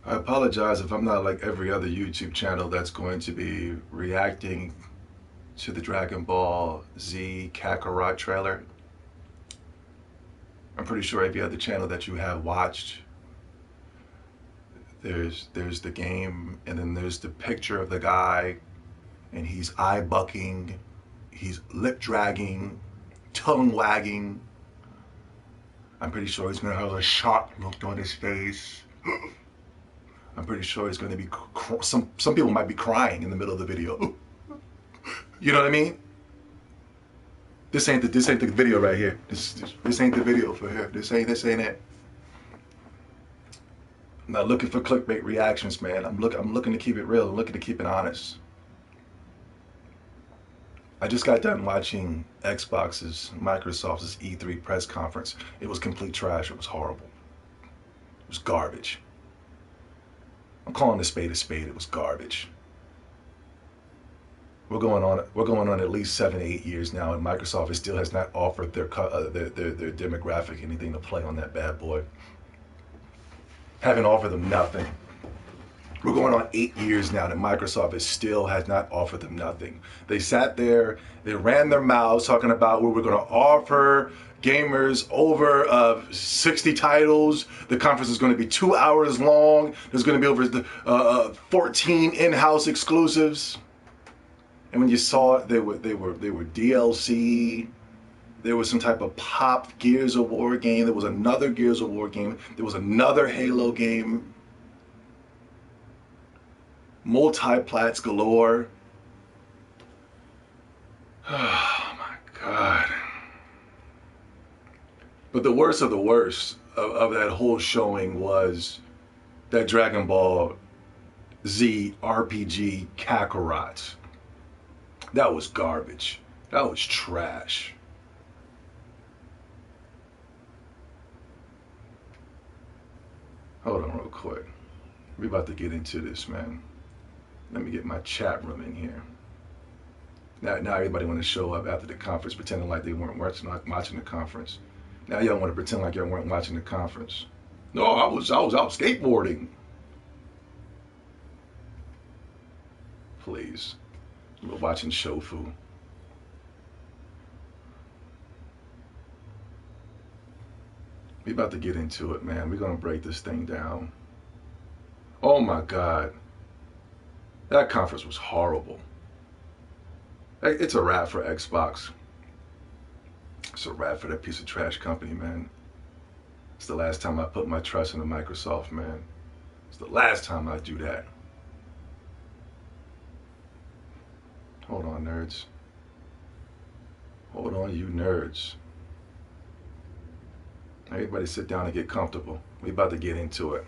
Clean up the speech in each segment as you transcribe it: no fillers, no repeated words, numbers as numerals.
I apologize if I'm not like every other YouTube channel that's going to be reacting to the Dragon Ball Z Kakarot trailer. I'm pretty sure every other channel that you have watched, there's the game, and then there's the picture of the guy, and he's eye bucking, he's lip dragging, tongue wagging. I'm pretty sure he's gonna have a shocked look on his face. I'm pretty sure he's going to be, some people might be crying in the middle of the video. You know what I mean? This ain't the video right here. This ain't the video for here. This ain't it. I'm not looking for clickbait reactions, man. I'm looking to keep it real. I'm looking to keep it honest. I just got done watching Microsoft's E3 press conference. It was complete trash. It was horrible. It was garbage. I'm calling a spade a spade. It was garbage. We're going on at least 7 to 8 years now, and Microsoft still has not offered their demographic anything to play on that bad boy. Haven't offered them nothing. We're going on 8 years now that Microsoft still has not offered them nothing. They sat there, they ran their mouths talking about what we're going to offer gamers over 60 titles. The conference is going to be 2 hours long. There's going to be over 14 in-house exclusives. And when you saw it, they were DLC. There was some type of pop Gears of War game. There was another Gears of War game. There was another Halo game. Multi-plats galore. Oh my God. But the worst of the worst of that whole showing was that Dragon Ball Z RPG Kakarot. That was garbage. That was trash. Hold on real quick. We're about to get into this, man. Let me get my chat room in here. Now everybody want to show up after the conference pretending like they weren't watching the conference. Now y'all want to pretend like y'all weren't watching the conference. No, I was out skateboarding. Please. We're watching Shofu. We about to get into it, man. We're gonna break this thing down. Oh my God. That conference was horrible. It's a wrap for Xbox. It's a wrap for that piece of trash company, man. It's the last time I put my trust in Microsoft, man. It's the last time I do that. Hold on, nerds. Hold on, you nerds. Everybody sit down and get comfortable. We about to get into it.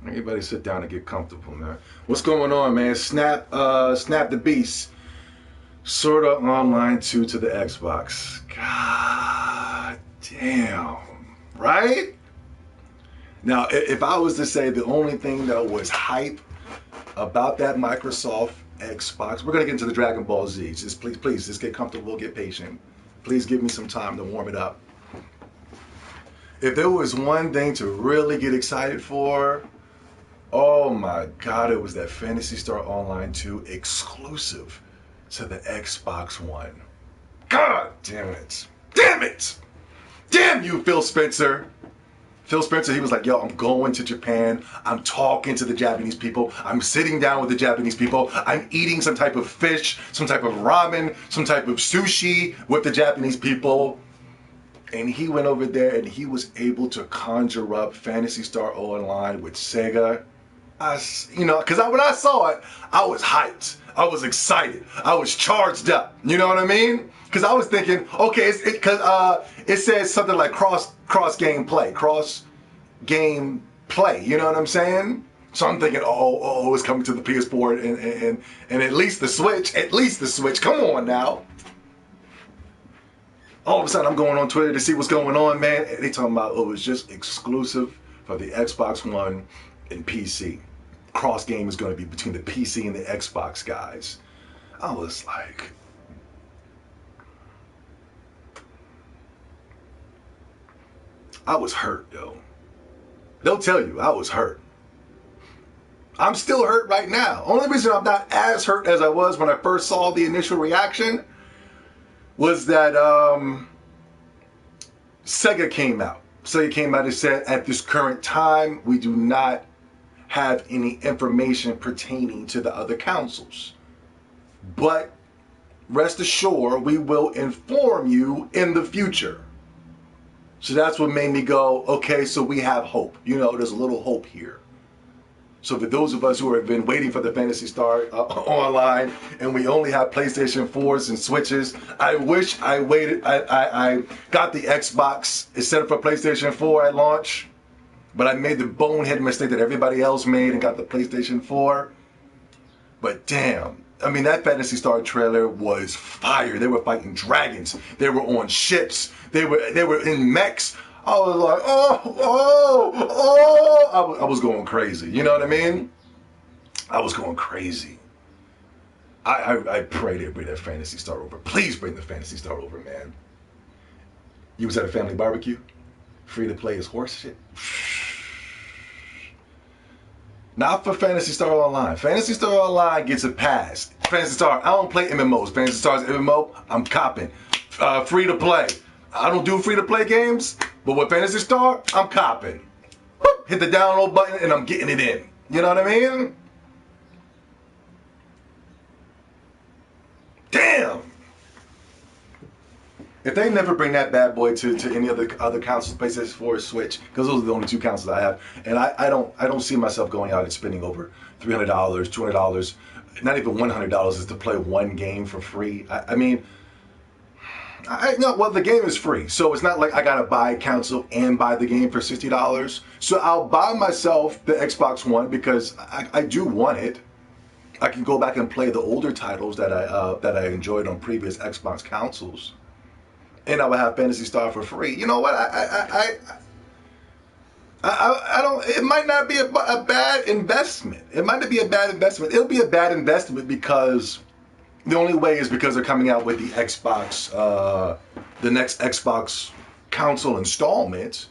Everybody sit down and get comfortable, man. What's going on, man? Snap the Beast. Sword Art Online 2 to the Xbox. God damn. Right? Now, if I was to say the only thing that was hype about that Microsoft Xbox, we're going to get into the Dragon Ball Z. Just please, just get comfortable, get patient. Please give me some time to warm it up. If there was one thing to really get excited for, oh my God, it was that Phantasy Star Online 2 exclusive to the Xbox One. God damn it. Damn it! Damn you, Phil Spencer! Phil Spencer, he was like, yo, I'm going to Japan. I'm talking to the Japanese people. I'm sitting down with the Japanese people. I'm eating some type of fish, some type of ramen, some type of sushi with the Japanese people. And he went over there and he was able to conjure up Phantasy Star Online with Sega. Because when I saw it, I was hyped. I was excited. I was charged up. You know what I mean? Because I was thinking, okay, it says something like cross game play. You know what I'm saying? So I'm thinking, oh, it's coming to the PS4 and at least the Switch. At least the Switch. Come on now. All of a sudden, I'm going on Twitter to see what's going on, man. And they talking about, oh, it's just exclusive for the Xbox One and PC. Cross game is going to be between the PC and the Xbox guys. I was like, I was hurt, yo. They'll tell you, I was hurt. I'm still hurt right now. Only reason I'm not as hurt as I was when I first saw the initial reaction was that Sega came out. Sega came out and said, at this current time, we do not have any information pertaining to the other consoles. But rest assured, we will inform you in the future. So that's what made me go, okay, so we have hope. You know, there's a little hope here. So for those of us who have been waiting for the Phantasy Star online, and we only have PlayStation 4s and Switches, I wish I waited. I got the Xbox instead of for PlayStation 4 at launch, but I made the bonehead mistake that everybody else made and got the PlayStation 4. But damn, I mean, that Phantasy Star trailer was fire. They were fighting dragons. They were on ships. They were in mechs. I was like, I was going crazy. You know what I mean? I was going crazy. I pray they bring that Phantasy Star over. Please bring the Phantasy Star over, man. You was at a family barbecue? Free to play is horse shit? Not for Phantasy Star Online. Phantasy Star Online gets a pass. Phantasy Star, I don't play MMOs. Phantasy Star's MMO, I'm copping. Free to play. I don't do free to play games, but with Phantasy Star, I'm copping. Whoop, hit the download button and I'm getting it in. You know what I mean? Damn. If they never bring that bad boy to any other consoles, PlayStation 4 or Switch, because those are the only two consoles I have, and I don't see myself going out and spending over $300, $200, not even $100 is to play one game for free. I mean, well, the game is free, so it's not like I gotta buy a console and buy the game for $60. So I'll buy myself the Xbox One because I do want it. I can go back and play the older titles that I enjoyed on previous Xbox consoles. And I would have Phantasy Star for free. You know what? I don't. It might not be a bad investment. It might not be a bad investment. It'll be a bad investment because the only way is because they're coming out with the Xbox, the next Xbox console installment.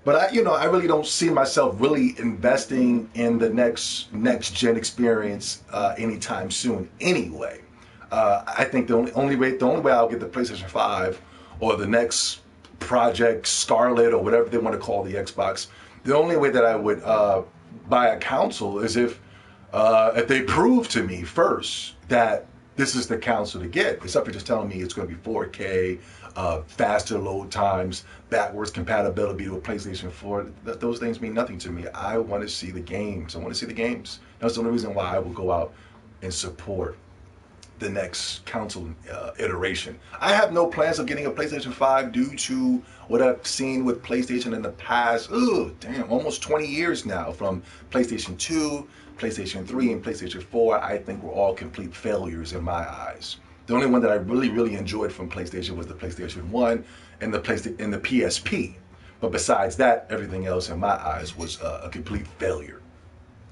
But I really don't see myself really investing in the next gen experience anytime soon. Anyway. I think the only way I'll get the PlayStation 5 or the next Project Scarlet or whatever they want to call the Xbox, the only way that I would buy a console is if they prove to me first that this is the console to get. Except for just telling me it's going to be 4K, faster load times, backwards compatibility with PlayStation 4. Those things mean nothing to me. I want to see the games. That's the only reason why I will go out and support the next console iteration. I have no plans of getting a PlayStation 5 due to what I've seen with PlayStation in the past, almost 20 years now, from PlayStation 2, PlayStation 3, and PlayStation 4. I think were all complete failures in my eyes. The only one that I really enjoyed from PlayStation was the PlayStation 1 and the PSP. But besides that, everything else in my eyes was a complete failure.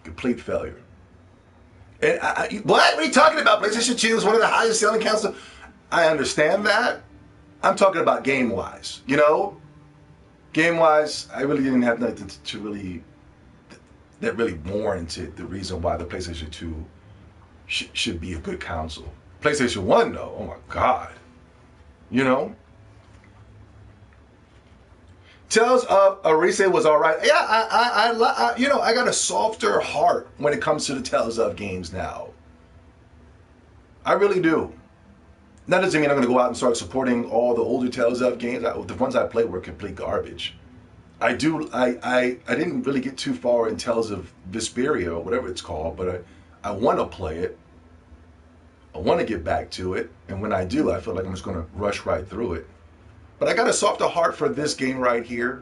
Complete failure. And what are you talking about? PlayStation 2 is one of the highest selling consoles. I understand that. I'm talking about game-wise. You know? Game-wise, I really didn't have nothing that really warranted the reason why the PlayStation 2 should be a good console. PlayStation 1, though, oh my God. You know? Tales of Arise was all right. Yeah, I got a softer heart when it comes to the Tales of games now. I really do. That doesn't mean I'm going to go out and start supporting all the older Tales of games. The ones I played were complete garbage. I didn't really get too far in Tales of Vesperia or whatever it's called, but I want to play it. I want to get back to it, and when I do, I feel like I'm just going to rush right through it. But I got a softer heart for this game right here.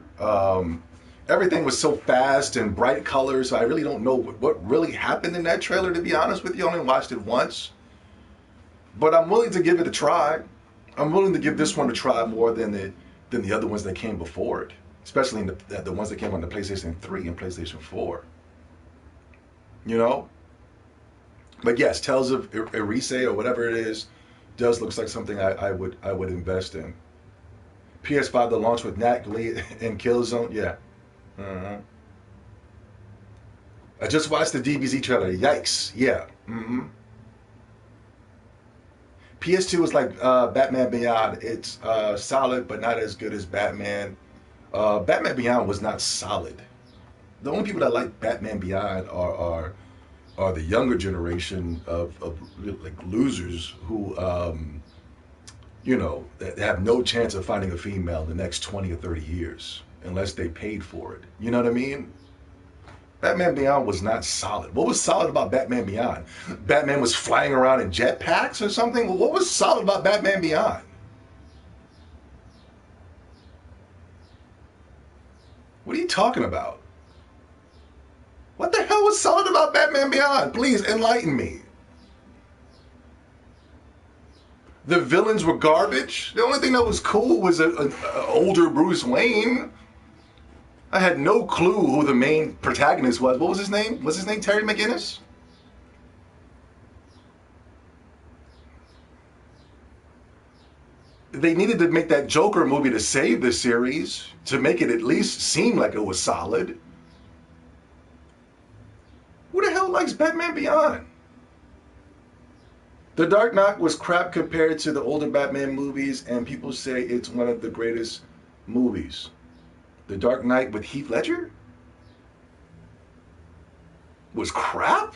Everything was so fast and bright colors. I really don't know what really happened in that trailer, to be honest with you. I only watched it once. But I'm willing to give it a try. I'm willing to give this one a try more than the other ones that came before it. Especially in the ones that came on the PlayStation 3 and PlayStation 4. You know? But yes, Tales of Arise or whatever it is does look like something I would invest in. PS5 to launch with Nat Glee and Killzone, yeah. I just watched the DBZ trailer. Yikes. Yeah. PS2 was like Batman Beyond. It's solid, but not as good as Batman. Batman Beyond was not solid. The only people that like Batman Beyond are the younger generation of like losers who that have no chance of finding a female in the next 20 or 30 years unless they paid for it. You know what I mean? Batman Beyond was not solid. What was solid about Batman Beyond? Batman was flying around in jetpacks or something? Well, what was solid about Batman Beyond? What are you talking about? What the hell was solid about Batman Beyond? Please enlighten me. The villains were garbage. The only thing that was cool was an older Bruce Wayne. I had no clue who the main protagonist was. What was his name? Was his name Terry McGinnis? They needed to make that Joker movie to save the series, to make it at least seem like it was solid. Who the hell likes Batman Beyond? The Dark Knight was crap compared to the older Batman movies, and people say it's one of the greatest movies. The Dark Knight with Heath Ledger was crap?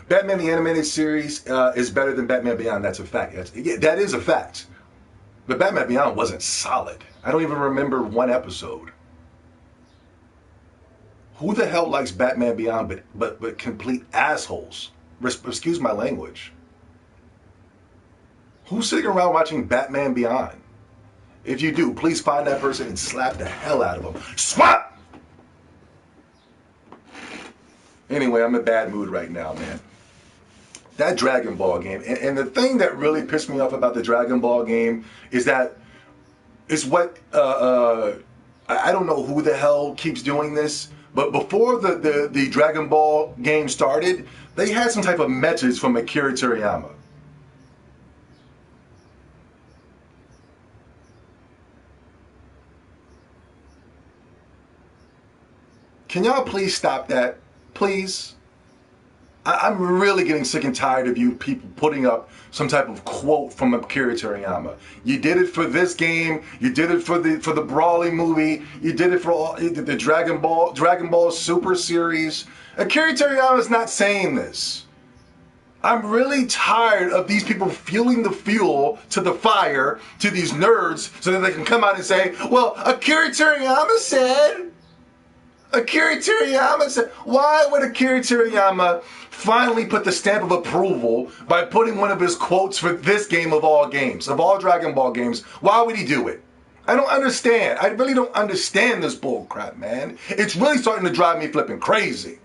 Batman the Animated Series is better than Batman Beyond. That's a fact. That is a fact. But Batman Beyond wasn't solid. I don't even remember one episode. Who the hell likes Batman Beyond but complete assholes? Excuse my language. Who's sitting around watching Batman Beyond? If you do, please find that person and slap the hell out of them. Swap! Anyway, I'm in a bad mood right now, man. That Dragon Ball game, and the thing that really pissed me off about the Dragon Ball game is that it's what, I don't know who the hell keeps doing this, but before the Dragon Ball game started, they had some type of message from Akira Toriyama. Can y'all please stop that? Please? I'm really getting sick and tired of you people putting up some type of quote from Akira Toriyama. You did it for this game. You did it for the Brawly movie. You did it for all, the Dragon Ball Super series. Akira Toriyama's not saying this. I'm really tired of these people fueling the fuel to the fire to these nerds so that they can come out and say, well, Akira Toriyama said. Akira Toriyama said, why would Akira Toriyama finally put the stamp of approval by putting one of his quotes for this game of all games, of all Dragon Ball games? Why would he do it? I don't understand. I really don't understand this bull crap, man. It's really starting to drive me flipping crazy.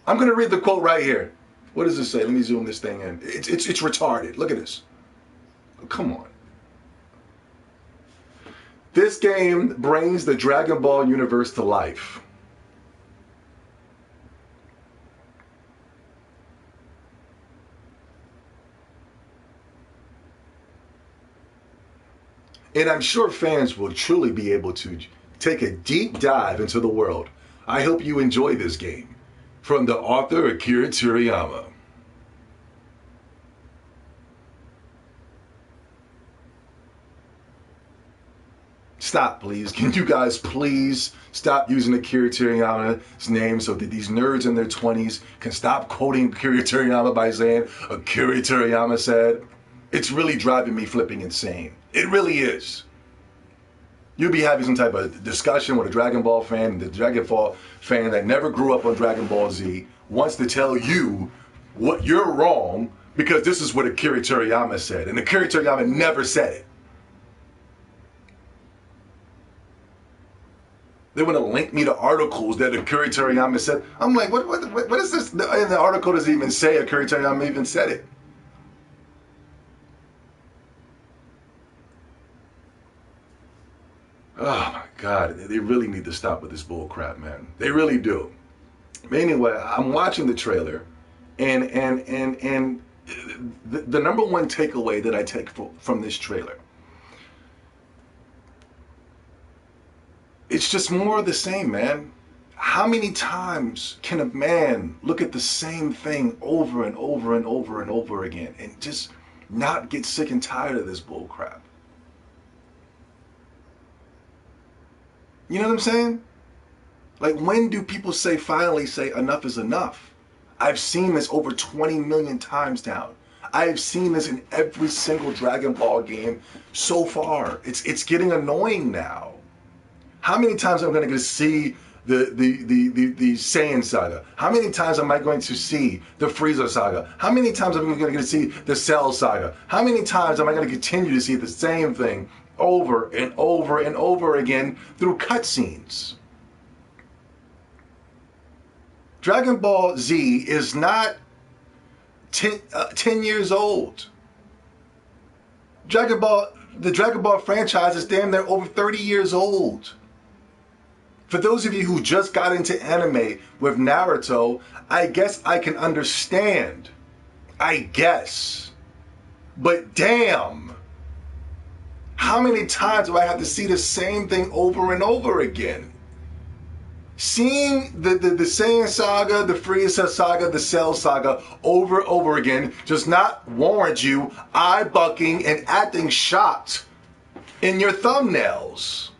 I'm going to read the quote right here. What does it say? Let me zoom this thing in. It's retarded. Look at this. Oh, come on. This game brings the Dragon Ball universe to life. And I'm sure fans will truly be able to take a deep dive into the world. I hope you enjoy this game. From the author, Akira Toriyama. Stop, please. Can you guys please stop using Akira Toriyama's name so that these nerds in their 20s can stop quoting Akira Toriyama by saying, Akira Toriyama said? It's really driving me flipping insane. It really is. You'll be having some type of discussion with a Dragon Ball fan, and the Dragon Ball fan that never grew up on Dragon Ball Z wants to tell you what you're wrong because this is what Akira Toriyama said. And Akira Toriyama never said it. They want to link me to articles that Akira Toriyama said. I'm like, what is this? And the article doesn't even say Akira Toriyama even said it. Oh my God, they really need to stop with this bull crap, man. They really do. Anyway, I'm watching the trailer, and the number one takeaway that I take from this trailer It's just more of the same, man. How many times can a man look at the same thing over and over and over and over again and just not get sick and tired of this bull crap? You know what I'm saying? Like, when do people finally say enough is enough? I've seen this over 20 million times now. I have seen this in every single Dragon Ball game so far. It's getting annoying now. How many times am I going to see the Saiyan saga? How many times am I going to see the Frieza saga? How many times am I going to see the Cell saga? How many times am I going to continue to see the same thing over and over and over again through cutscenes? Dragon Ball Z is not 10 years old. The Dragon Ball franchise is damn near over 30 years old. For those of you who just got into anime with Naruto, I guess I can understand. I guess. But damn, how many times do I have to see the same thing over and over again? Seeing the Saiyan saga, the Frieza saga, the Cell saga over and over again does not warrant you eye-bucking and acting shocked in your thumbnails.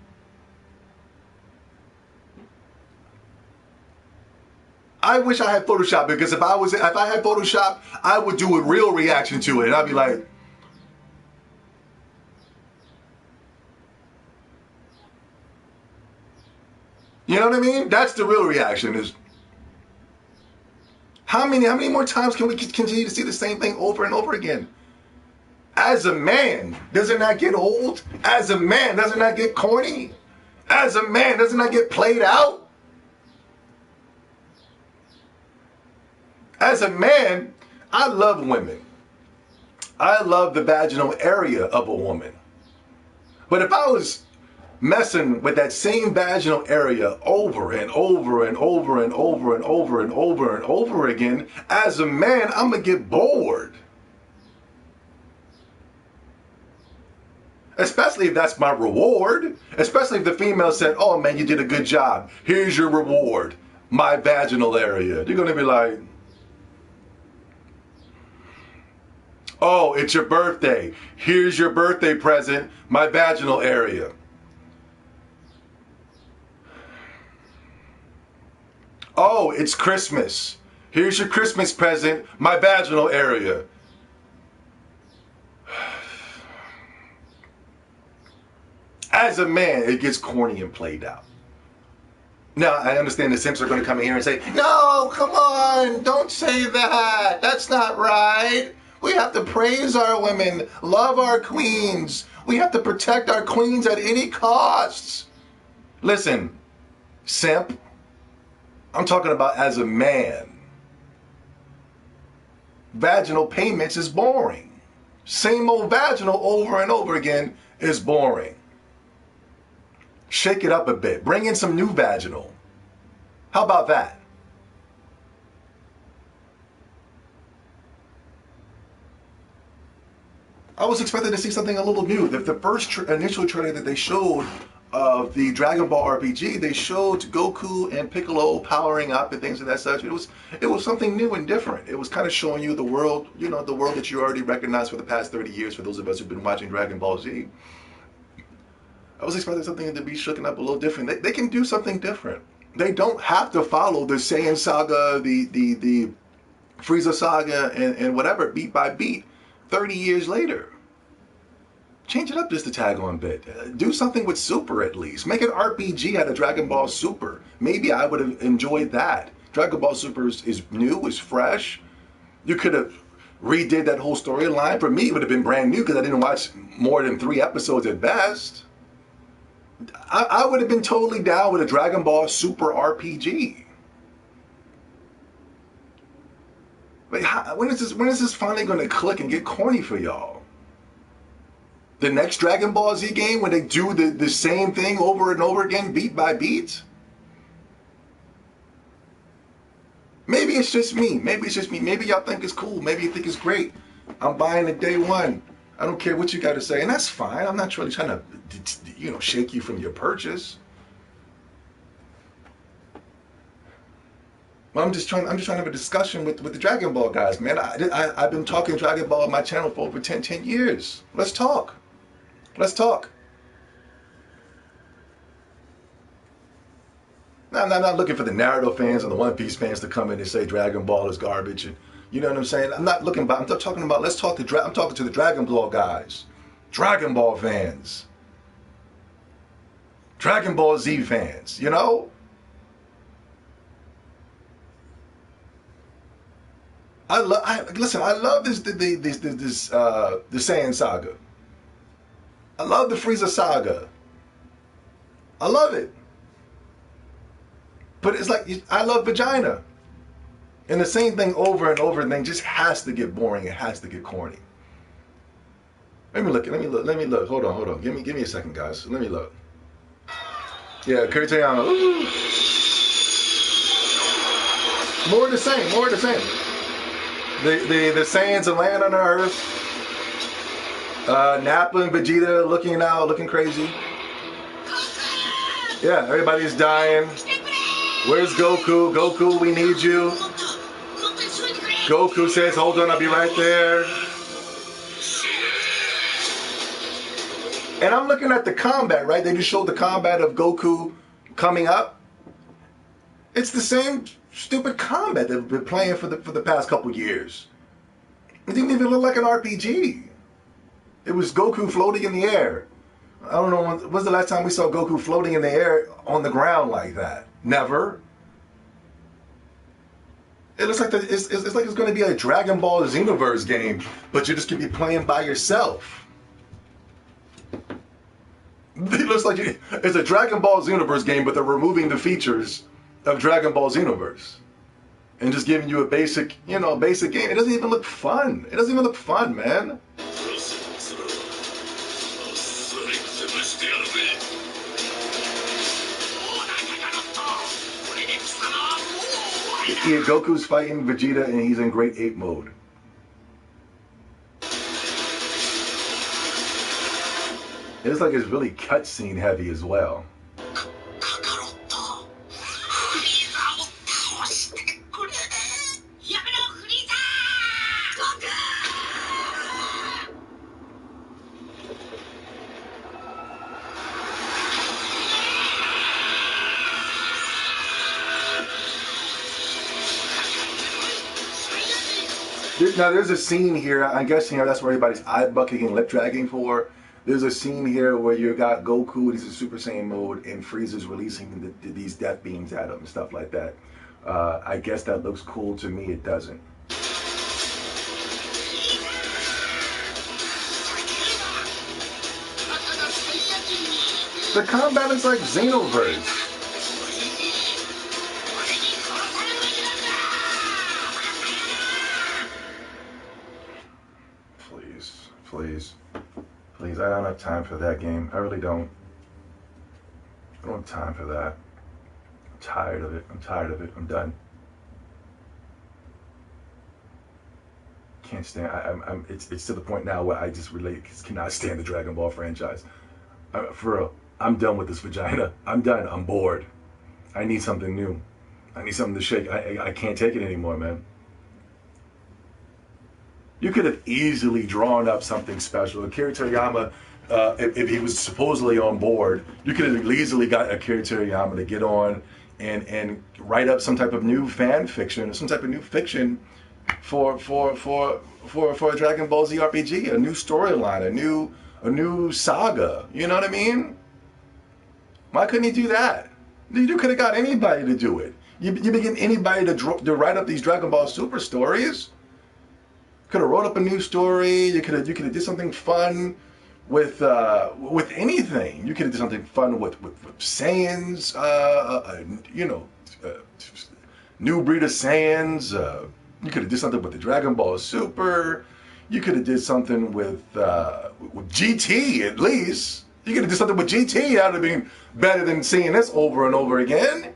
I wish I had Photoshop, because if I had Photoshop, I would do a real reaction to it, and I'd be like, you know what I mean? That's the real reaction. Is how many more times can we continue to see the same thing over and over again? As a man, doesn't that get old? As a man, doesn't that get corny? As a man, doesn't that get played out? As a man, I love women. I love the vaginal area of a woman. But if I was messing with that same vaginal area over and over and over and over and over and over and over again, as a man, I'm gonna get bored. Especially if that's my reward. Especially if the female said, oh man, you did a good job. Here's your reward, my vaginal area. You're gonna be like, oh, it's your birthday. Here's your birthday present, my vaginal area. Oh, it's Christmas. Here's your Christmas present, my vaginal area. As a man, it gets corny and played out. Now, I understand the simps are going to come in here and say, no, come on, don't say that. That's not right. We have to praise our women, love our queens. We have to protect our queens at any costs. Listen, simp, I'm talking about as a man. Vaginal payments is boring. Same old vaginal over and over again is boring. Shake it up a bit. Bring in some new vaginal. How about that? I was expecting to see something a little new. The first initial trailer that they showed of the Dragon Ball RPG, they showed Goku and Piccolo powering up and things of that such. It was something new and different. It was kind of showing you the world, you know, the world that you already recognized for the past 30 years for those of us who've been watching Dragon Ball Z. I was expecting something to be shooken up a little different. They can do something different. They don't have to follow the Saiyan saga, the Frieza saga, and whatever, beat by beat, 30 years later. Change it up just a tag on bit. Do something with Super at least. Make an RPG out of Dragon Ball Super. Maybe I would have enjoyed that. Dragon Ball Super is new, is fresh. You could have redid that whole storyline. For me, it would have been brand new because I didn't watch more than 3 episodes at best. I would have been totally down with a Dragon Ball Super RPG. But when is this finally going to click and get corny for y'all? The next Dragon Ball Z game, when they do the same thing over and over again, beat by beat? Maybe it's just me. Maybe it's just me. Maybe y'all think it's cool. Maybe you think it's great. I'm buying it day one. I don't care what you got to say, and that's fine. I'm not really trying to, shake you from your purchase. I'm just trying to have a discussion with the Dragon Ball guys, man. I've been talking Dragon Ball on my channel for over 10 years. Let's talk. Let's talk. Now, I'm not looking for the Naruto fans and the One Piece fans to come in and say Dragon Ball is garbage. And, you know what I'm saying? I'm not looking about. I'm talking about. Let's talk to. I'm talking to the Dragon Ball guys, Dragon Ball fans, Dragon Ball Z fans. You know. Listen. I love this the Saiyan saga. I love the Frieza saga. I love it. But it's like I love vagina, and the same thing over and over again just has to get boring. It has to get corny. Let me look. Hold on. Give me a second, guys. Let me look. Yeah, Kuriyama. More of the same. The Saiyans are laying on the earth. Nappa and Vegeta looking crazy. Yeah, everybody's dying. Where's Goku? Goku, we need you. Goku says, hold on, I'll be right there. And I'm looking at the combat, right? They just showed the combat of Goku coming up. It's the same stupid combat that we've been playing for the past couple years. It didn't even look like an RPG. It was Goku floating in the air. I don't know, when was the last time we saw Goku floating in the air on the ground like that? Never. It looks like it's like it's going to be a Dragon Ball Xenoverse game, but you're just going to be playing by yourself. It looks like it's a Dragon Ball Xenoverse game, but they're removing the features of Dragon Ball Xenoverse and just giving you a basic game. It doesn't even look fun. It doesn't even look fun, man. Yeah, Goku's fighting Vegeta and he's in Great Ape mode. It looks like it's really cutscene heavy as well. Now there's a scene here, I'm guessing that's where everybody's eye bucking and lip dragging for. There's a scene here where you got Goku, he's in Super Saiyan mode, and Frieza's releasing these death beams at him and stuff like that. I guess that looks cool to me, it doesn't. The combat is like Xenoverse. Please, I don't have time for that game. I really don't. I don't have time for that. I'm tired of it. I'm done. Can't stand. It's to the point now where I just cannot stand the Dragon Ball franchise. For real, I'm done with this vagina. I'm done. I'm bored. I need something new. I need something to shake. I can't take it anymore, man. You could have easily drawn up something special. Akira Toriyama, if he was supposedly on board, you could have easily got Akira Toriyama to get on and write up some type of new fan fiction, some type of new fiction for a Dragon Ball Z RPG, a new storyline, a new saga. You know what I mean? Why couldn't he do that? You could have got anybody to do it. You begin anybody to write up these Dragon Ball Super stories. Could have wrote up a new story. You could have did something fun with anything. You could have did something fun with Saiyans. New breed of Saiyans. You could have did something with the Dragon Ball Super. You could have did something with GT at least. You could have did something with GT. That would have been better than seeing this over and over again.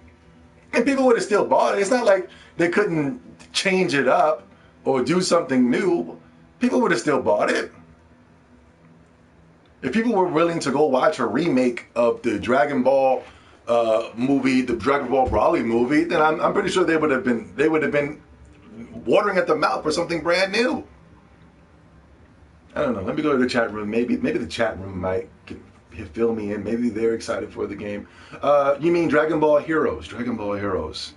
And people would have still bought it. It's not like they couldn't change it up or do something new. People would have still bought it. If people were willing to go watch a remake of the Dragon Ball movie, the Dragon Ball Brawly movie, then I'm pretty sure they would have been watering at the mouth for something brand new. I don't know. Let me go to the chat room. Maybe the chat room might fill me in. Maybe they're excited for the game. You mean Dragon Ball Heroes? Dragon Ball Heroes.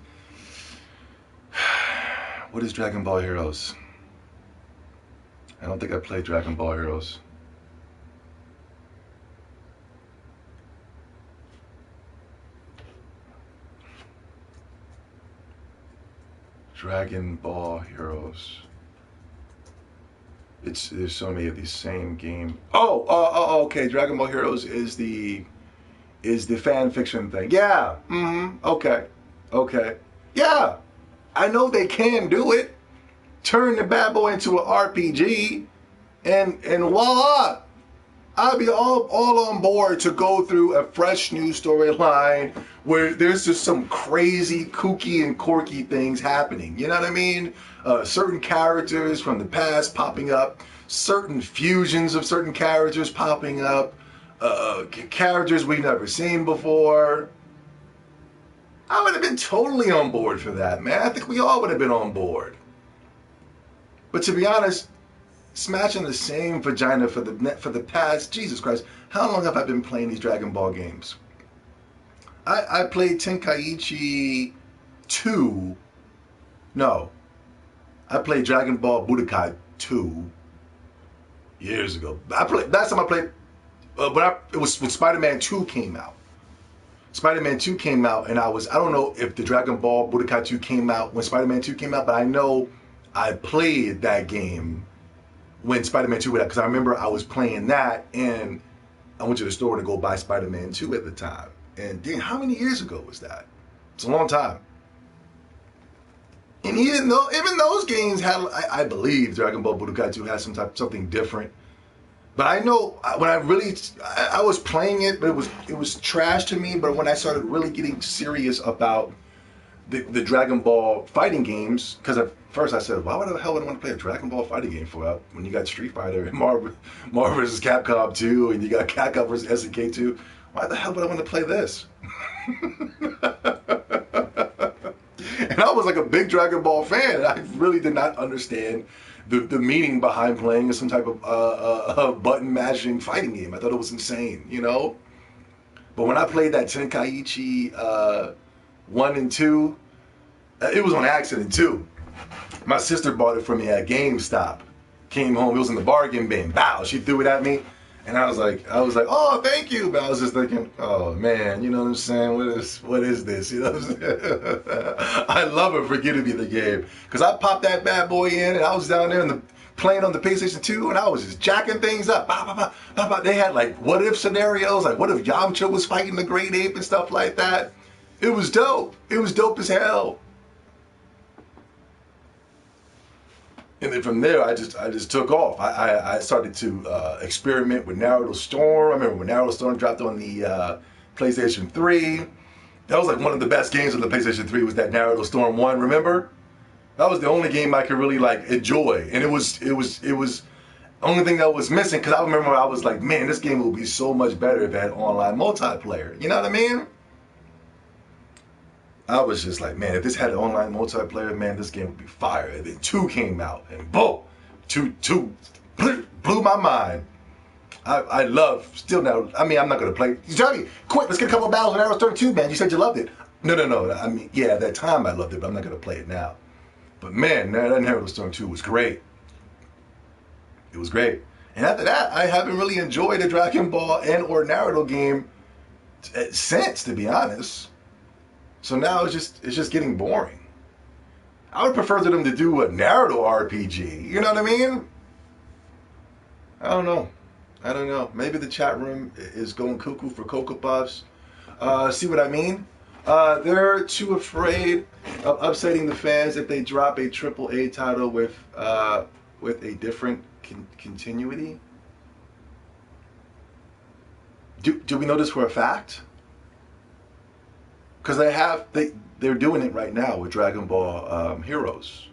What is Dragon Ball Heroes? I don't think I played Dragon Ball Heroes. Dragon Ball Heroes. There's so many of these same game. Okay. Dragon Ball Heroes is the fan fiction thing. Yeah. Okay. Yeah. I know they can do it. Turn the bad boy into an RPG, and voila. I'll be all on board to go through a fresh new storyline where there's just some crazy, kooky, and quirky things happening. You know what I mean? Certain characters from the past popping up, certain fusions of certain characters popping up, characters we've never seen before. I would have been totally on board for that, man. I think we all would have been on board. But to be honest, smashing the same vagina for the past, Jesus Christ, how long have I been playing these Dragon Ball games? I played Tenkaichi 2. No. I played Dragon Ball Budokai 2 years ago. Last time I played, it was when Spider-Man 2 came out. Spider-Man 2 came out, and I don't know if the Dragon Ball Budokai 2 came out when Spider-Man 2 came out, but I know I played that game when Spider-Man 2 went out, because I remember I was playing that, and I went to the store to go buy Spider-Man 2 at the time. And damn, how many years ago was that? It's a long time. And even those games had, I believe Dragon Ball Budokai 2 had something different. But I know when I was playing it, but it was trash to me. But when I started really getting serious about the Dragon Ball fighting games, because at first I said, why the hell would I want to play a Dragon Ball fighting game for when you got Street Fighter and Marvel vs. Capcom 2 and you got Capcom vs. SNK 2? Why the hell would I want to play this? And I was like a big Dragon Ball fan. I really did not understand the meaning behind playing some type of button mashing fighting game. I thought it was insane, you know? But when I played that Tenkaichi 1 and 2, it was on accident too. My sister bought it for me at GameStop. Came home, it was in the bargain bin. Bow, she threw it at me. And I was like, oh, thank you. But I was just thinking, oh man, you know what I'm saying? What is this? You know what I'm saying? I love it for giving me the game. Because I popped that bad boy in and I was down there playing on the PlayStation 2 and I was just jacking things up. They had like what if scenarios, like what if Yamcha was fighting the Great Ape and stuff like that. It was dope. It was dope as hell. And then from there, I just took off. I started to experiment with Naruto Storm. I remember when Naruto Storm dropped on the PlayStation 3. That was like one of the best games on the PlayStation 3 was that Naruto Storm 1, remember? That was the only game I could really like enjoy. And it was the only thing that was missing, because I remember I was like, man, this game would be so much better if it had online multiplayer. You know what I mean? I was just like, man, if this had an online multiplayer, man, this game would be fire. And then 2 came out, and boom, 2 blew my mind. I love, still now, I mean, I'm not going to play. Johnny, quick, let's get a couple of battles with Naruto Storm 2, man. You said you loved it. No. I mean, yeah, at that time I loved it, but I'm not going to play it now. But man, that Naruto Storm 2 was great. It was great. And after that, I haven't really enjoyed a Dragon Ball and or Naruto game since, to be honest. So now it's just getting boring. I would prefer for them to do a Naruto RPG. You know what I mean? I don't know. Maybe the chat room is going cuckoo for Cocoa Puffs. See what I mean? They're too afraid of upsetting the fans if they drop a AAA title with a different continuity. Do we know this for a fact? Because they're doing it right now with Dragon Ball Heroes.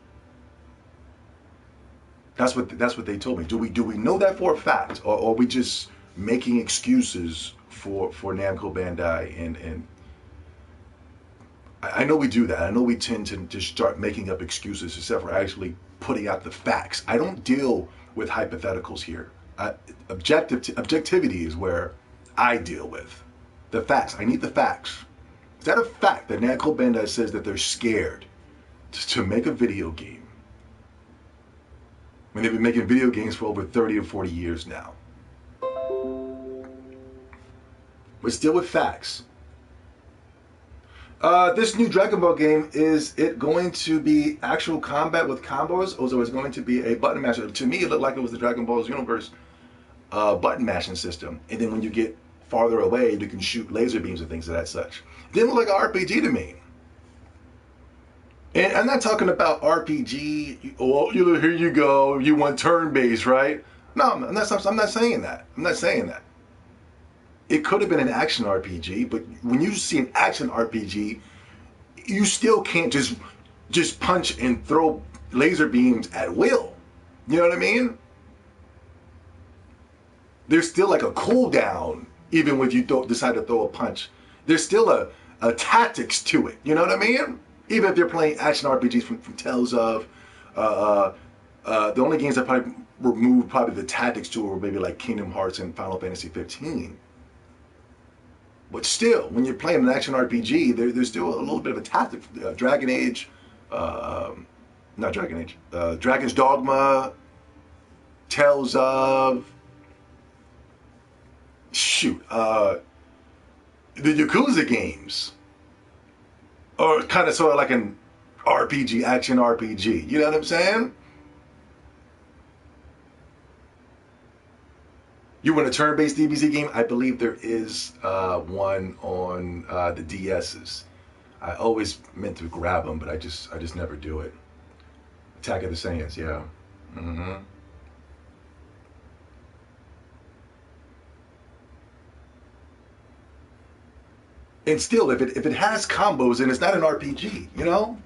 That's what they told me. Do we know that for a fact, or are we just making excuses for Namco Bandai I know we do that. I know we tend to just start making up excuses instead of actually putting out the facts. I don't deal with hypotheticals here. Objectivity is where I deal with the facts. I need the facts. Is that a fact that Namco Bandai says that they're scared to make a video game when they've been making video games for over 30 or 40 years now? But still with facts. This new Dragon Ball game, is it going to be actual combat with combos, or is it going to be a button masher? To me, it looked like it was the Dragon Ball Universe button mashing system. And then when you get farther away, you can shoot laser beams and things of that such. It didn't look like an RPG to me. And I'm not talking about RPG, oh, here you go, you want turn-based, right? No, I'm not saying that. I'm not saying that. It could have been an action RPG, but when you see an action RPG, you still can't just punch and throw laser beams at will. You know what I mean? There's still like a cooldown, even when you decide to throw a punch. There's still a tactics to it. You know what I mean? Even if you're playing action RPGs from Tales of, the only games that probably removed the tactics to it were maybe like Kingdom Hearts and Final Fantasy 15. But still, when you're playing an action RPG, there's still a little bit of a tactic. Dragon Age, not Dragon Age, Dragon's Dogma, Tales of, the Yakuza games are kind of sort of like an RPG, action RPG. You know what I'm saying? You want a turn-based DBZ game? I believe there is one on the DS's. I always meant to grab them, but I just never do it. Attack of the Saiyans, yeah. Mm-hmm. And still, if it has combos and it's not an RPG, you know?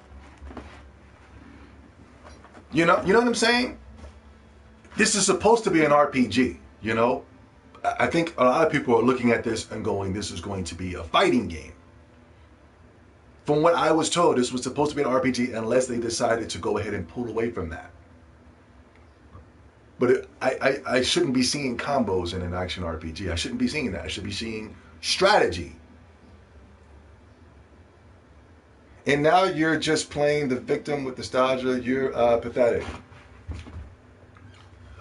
You know what I'm saying? This is supposed to be an RPG. You know, I think a lot of people are looking at this and going, this is going to be a fighting game. From what I was told, this was supposed to be an RPG unless they decided to go ahead and pull away from that. But I shouldn't be seeing combos in an action RPG. I shouldn't be seeing that. I should be seeing strategy. And now you're just playing the victim with nostalgia. You're pathetic.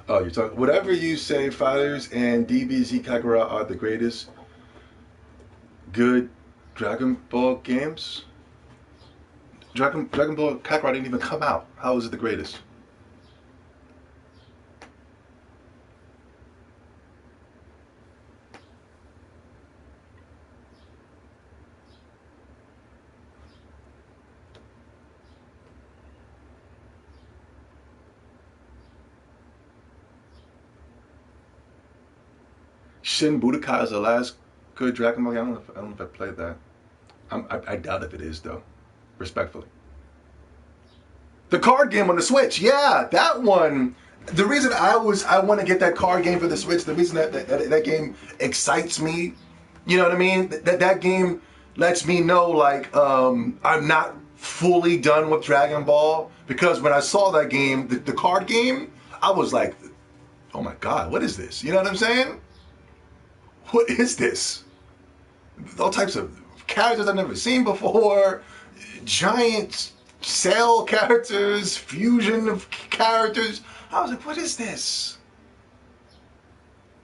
Oh, you're talking. Whatever you say, Fighters and DBZ Kakarot are the greatest good Dragon Ball games. Dragon Ball Kakarot didn't even come out. How is it the greatest? Shin Budokai is the last good Dragon Ball game. I don't know if I played that. I doubt if it is, though. Respectfully. The card game on the Switch, yeah, that one. The reason I want to get that card game for the Switch, the reason that game excites me, you know what I mean? That game lets me know, like, I'm not fully done with Dragon Ball, because when I saw that game, the card game, I was like, oh my God, what is this? You know what I'm saying? What is this? All types of characters I've never seen before, giant cell characters, fusion of characters. I was like, what is this?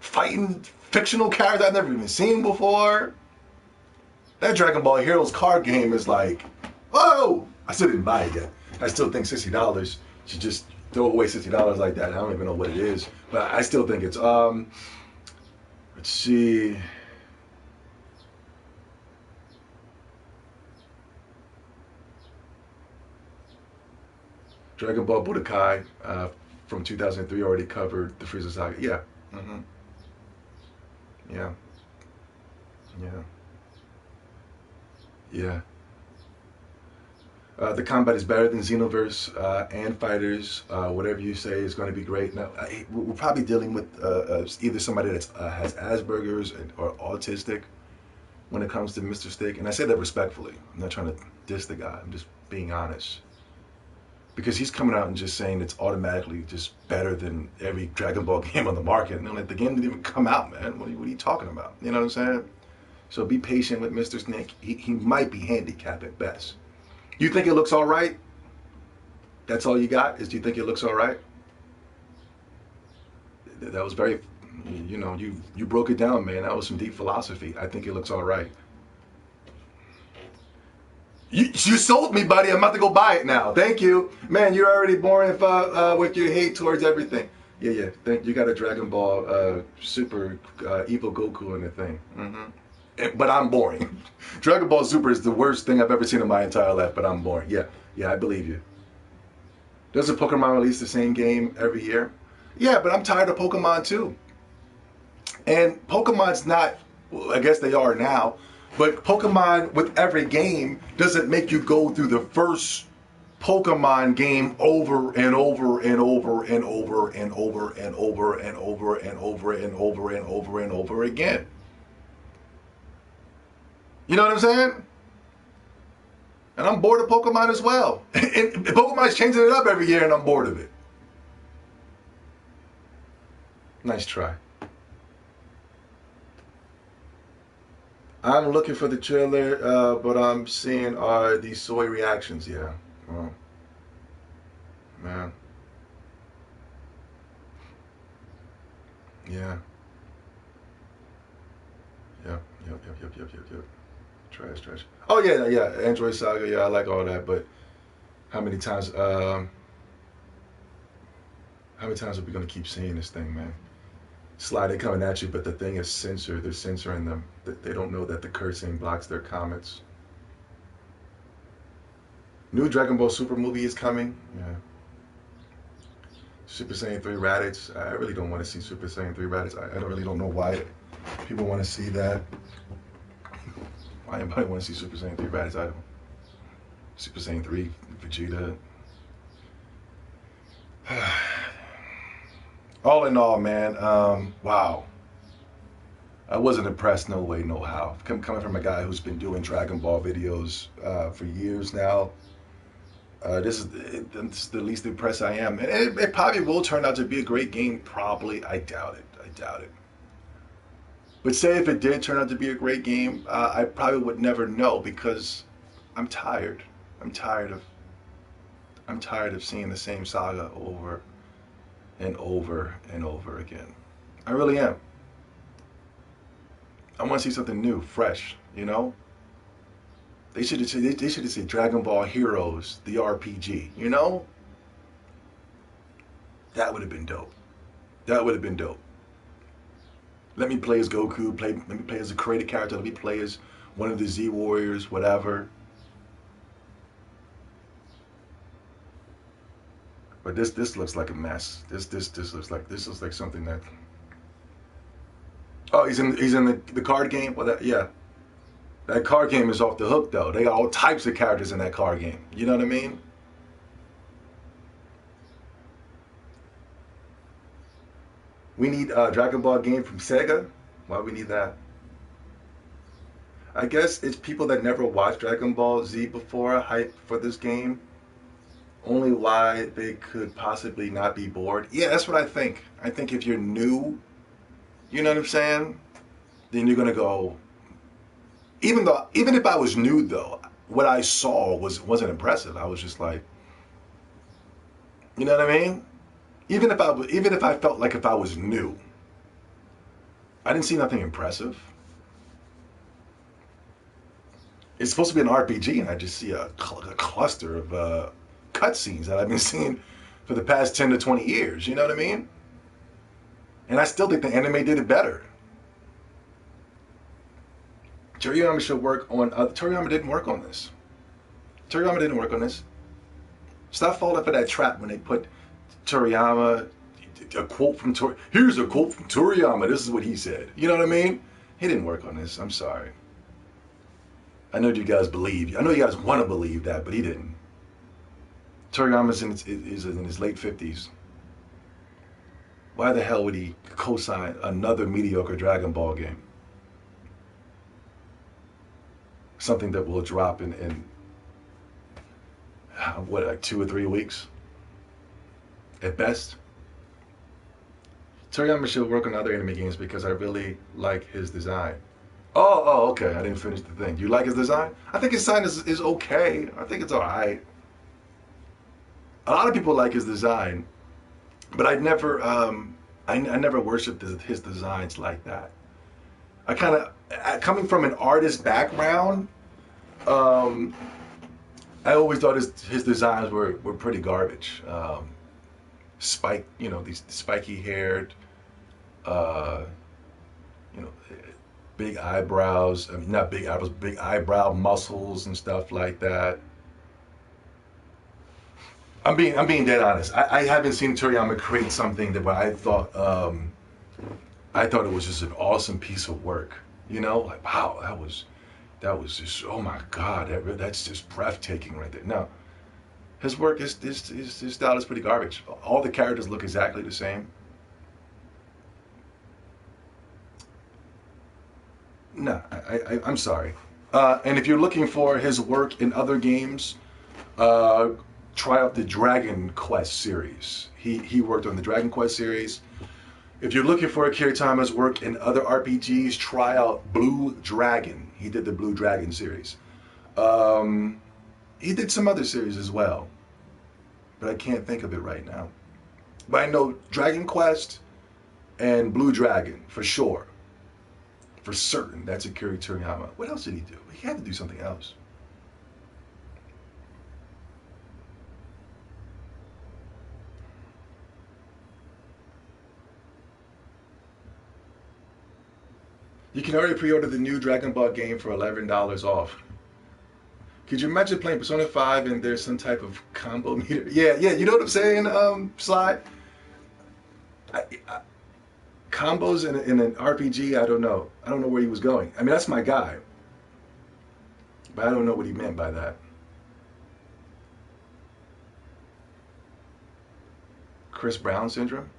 Fighting fictional characters I've never even seen before. That Dragon Ball Heroes card game is like, whoa! I still didn't buy it yet. I still think $60 should just throw away $60 like that. I don't even know what it is, but I still think it's let's see. Dragon Ball Budokai from 2003 already covered the Frieza Saga. Yeah. Mm-hmm. Yeah. Yeah. Yeah. The combat is better than Xenoverse and Fighters. Whatever you say is going to be great. Now, we're probably dealing with either somebody that has Asperger's or autistic. when it comes to Mr. Stick, and I say that respectfully. I'm not trying to diss the guy. I'm just being honest. Because he's coming out and just saying it's automatically just better than every Dragon Ball game on the market. And like, the game didn't even come out, man. What are you talking about? You know what I'm saying? So be patient with Mr. Snake. He might be handicapped at best. You think it looks all right? That's all you got? Is do you think it looks all right? That was very, you broke it down, man. That was some deep philosophy. I think it looks all right. You sold me, buddy. I'm about to go buy it now. Thank you. Man, you're already boring with your hate towards everything. Yeah. You got a Dragon Ball Super Evil Goku in the thing. But I'm boring. Dragon Ball Super is the worst thing I've ever seen in my entire life, but I'm boring. Yeah, I believe you. Doesn't Pokemon release the same game every year? Yeah, but I'm tired of Pokemon too. And Pokemon's not, well, I guess they are now, but Pokemon with every game doesn't make you go through the first Pokemon game over and over and over and over and over and over and over and over and over and over and over again. You know what I'm saying? And I'm bored of Pokemon as well. And Pokemon's changing it up every year and I'm bored of it. Nice try. I'm looking for the trailer, but I'm seeing these soy reactions. Yeah. Oh. Man. Yeah. Yep. Trash. Oh yeah. Android Saga. Yeah, I like all that. But how many times? How many times are we gonna keep seeing this thing, man? Sly, they coming at you, but the thing is censored. They're censoring them. They don't know that the cursing blocks their comments. New Dragon Ball Super movie is coming. Yeah. Super Saiyan 3 Raditz. I really don't want to see Super Saiyan 3 Raditz. I really don't know why people want to see that. Why anybody want to see Super Saiyan 3 Raditz? I don't. Super Saiyan 3 Vegeta. All in all, man, wow. I wasn't impressed, no way, no how. Coming from a guy who's been doing Dragon Ball videos for years now, this is the least impressed I am. And it probably will turn out to be a great game, probably. I doubt it. But say if it did turn out to be a great game, I probably would never know because I'm tired. I'm tired of seeing the same saga over and over and over again. I really am. I want to see something new, fresh, you know? They should have said Dragon Ball Heroes, the RPG, you know? That would have been dope. Let me play as Goku, let me play as a created character, let me play as one of the Z Warriors, whatever. But this looks like a mess. This looks like something that. Oh, he's in the card game. Well, that card game is off the hook though. They got all types of characters in that card game. You know what I mean? We need a Dragon Ball game from Sega. Why we need that? I guess it's people that never watched Dragon Ball Z before hype for this game. Only why they could possibly not be bored. Yeah, that's what I think. I think if you're new, you know what I'm saying? Then you're gonna go. Even if I was new though, what I saw wasn't impressive. I was just like, you know what I mean? Even if I felt like if I was new, I didn't see nothing impressive. It's supposed to be an RPG, and I just see a cluster of cutscenes that I've been seeing for the past 10 to 20 years. You know what I mean? And I still think the anime did it better. Toriyama should work on. Toriyama didn't work on this. Stop falling for that trap when they put Toriyama. A quote from Here's a quote from Toriyama. This is what he said. You know what I mean? He didn't work on this. I'm sorry. I know you guys believe. I know you guys want to believe that, but he didn't. Toriyama's is in his late 50s. Why the hell would he co-sign another mediocre Dragon Ball game? something that will drop in what, like 2 or 3 weeks at best. Toriyama should work on other anime games because I really like his design. Oh, okay. I didn't finish the thing. Do you like his design? I think his design is okay. I think it's all right. A lot of people like his design, but I never worshipped his designs like that. I kind of, coming from an artist background, I always thought his designs were pretty garbage. These spiky haired, you know, big eyebrows. I mean, not big eyebrows, big eyebrow muscles and stuff like that. I'm being dead honest. I haven't seen Toriyama create something that I thought it was just an awesome piece of work. You know, like wow, that was just, oh my God, that's just breathtaking right there. No, his work his style is pretty garbage. All the characters look exactly the same. No, I'm sorry. And if you're looking for his work in other games, try out the Dragon Quest series. He worked on the Dragon Quest series. If you're looking for Akira Toriyama's work in other RPGs, try out Blue Dragon. He did the Blue Dragon series. He did some other series as well, but I can't think of it right now. But I know Dragon Quest and Blue Dragon for sure. For certain, that's Akira Toriyama. What else did he do? He had to do something else. You can already pre-order the new Dragon Ball game for $11 off. Could you imagine playing Persona 5 and there's some type of combo meter? Yeah, you know what I'm saying, Sly? Combos in an RPG, I don't know. I don't know where he was going. I mean, that's my guy. But I don't know what he meant by that. Chris Brown syndrome?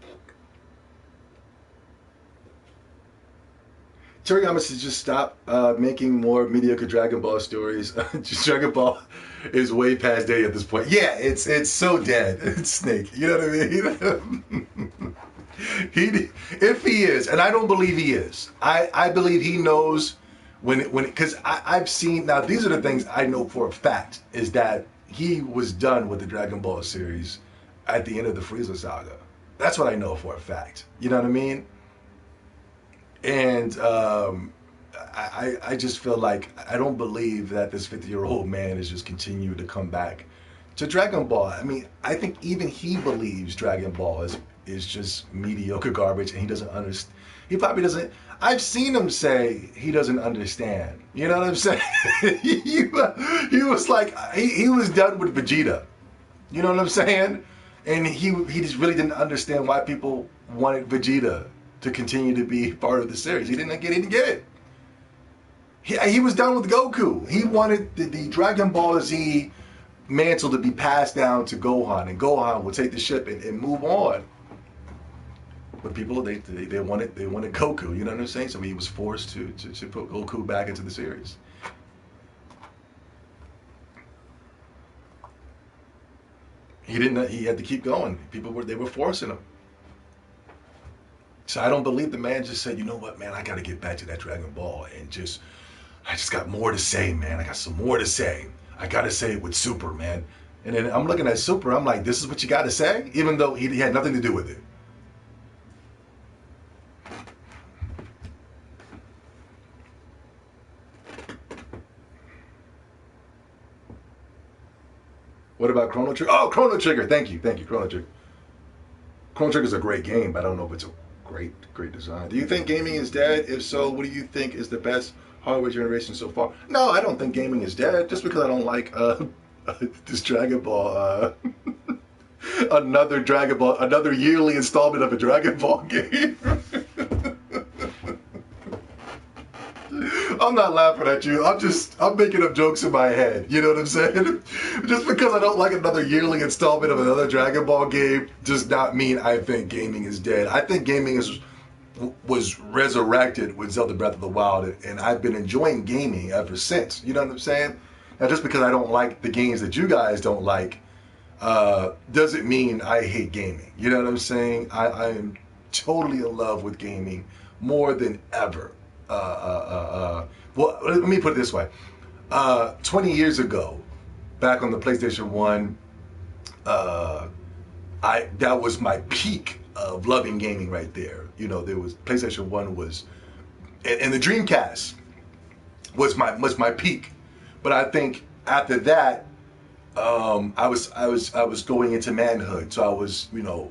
Toriyama should just stop making more mediocre Dragon Ball stories. Just Dragon Ball is way past day at this point. Yeah, it's so dead. It's Snake. You know what I mean? If he is, and I don't believe he is, I believe he knows because I've seen, now these are the things I know for a fact, is that he was done with the Dragon Ball series at the end of the Frieza saga. That's what I know for a fact. You know what I mean? And I just feel like I don't believe that this 50-year-old man is just continuing to come back to Dragon Ball. I mean, I think even he believes Dragon Ball is just mediocre garbage, and he doesn't understand. He probably doesn't. I've seen him say he doesn't understand. You know what I'm saying? he was like, he was done with Vegeta. You know what I'm saying? And he just really didn't understand why people wanted Vegeta to continue to be part of the series. He didn't get it. He was done with Goku. He wanted the Dragon Ball Z mantle to be passed down to Gohan, and Gohan would take the ship and move on. But people, they wanted Goku. You know what I'm saying? So he was forced to put Goku back into the series. He had to keep going. They were forcing him. So I don't believe the man just said, you know what, man, I got to get back to that Dragon Ball and I just got more to say, man. I got some more to say. I got to say it with Super, man. And then I'm looking at Super, I'm like, this is what you got to say? Even though he had nothing to do with it. What about Chrono Trigger? Oh, Chrono Trigger. Thank you, Chrono Trigger. Chrono Trigger is a great game, but I don't know if it's a great design. Do you think gaming is dead? If so, what do you think is the best hardware generation so far? No, I don't think gaming is dead. Just because I don't like this Dragon Ball, another yearly installment of a Dragon Ball game. I'm not laughing at you. I'm making up jokes in my head. You know what I'm saying? Just because I don't like another yearly installment of another Dragon Ball game does not mean I think gaming is dead. I think gaming is was resurrected with Zelda Breath of the Wild, and I've been enjoying gaming ever since. You know what I'm saying? Now, just because I don't like the games that you guys don't like, doesn't mean I hate gaming. You know what I'm saying? I am totally in love with gaming more than ever. Well, let me put it this way. 20 years ago, back on the PlayStation 1, that was my peak of loving gaming right there. You know, there was PlayStation 1 was, and the Dreamcast was my peak. But I think after that, I was going into manhood. So I was, you know,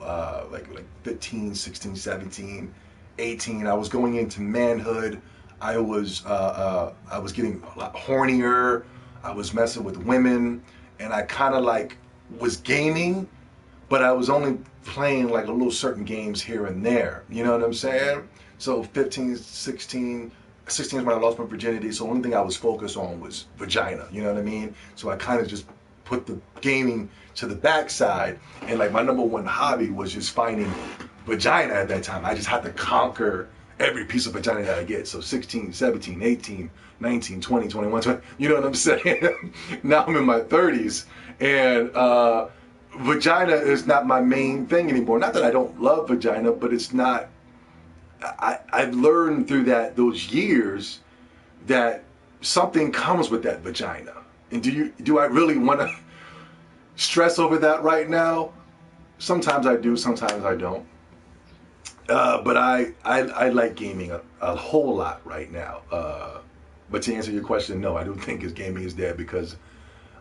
like 15, 16, 17, 18. I was going into manhood. I was getting a lot hornier. I was messing with women, and I kind of like was gaming, but I was only playing like a little certain games here and there. You know what I'm saying? So 15, 16 is when I lost my virginity. So the only thing I was focused on was vagina. You know what I mean? So I kind of just put the gaming to the backside, and like my number one hobby was just finding vagina at that time. I just had to conquer every piece of vagina that I get. So 16, 17, 18, 19, 20, 21, 20. You know what I'm saying? Now I'm in my 30s, and vagina is not my main thing anymore. Not that I don't love vagina, but it's not. I've learned through those years that something comes with that vagina. And do I really want to stress over that right now? Sometimes I do, sometimes I don't. But I like gaming a whole lot right now. But to answer your question, no, I don't think his gaming is dead because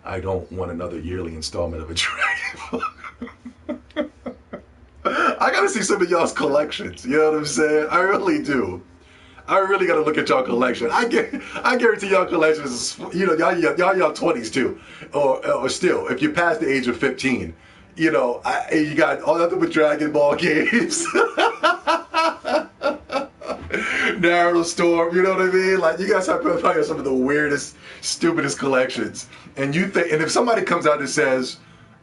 I don't want another yearly installment of a Dragon. I gotta see some of y'all's collections. You know what I'm saying? I really do. I really gotta look at y'all collection. I guarantee y'all collections. You know, y'all 20s too, or still, if you're past the age of 15, you know, you got all nothing but Dragon Ball games. Naruto Storm, you know what I mean? Like, you guys have probably some of the weirdest, stupidest collections. And if somebody comes out and says,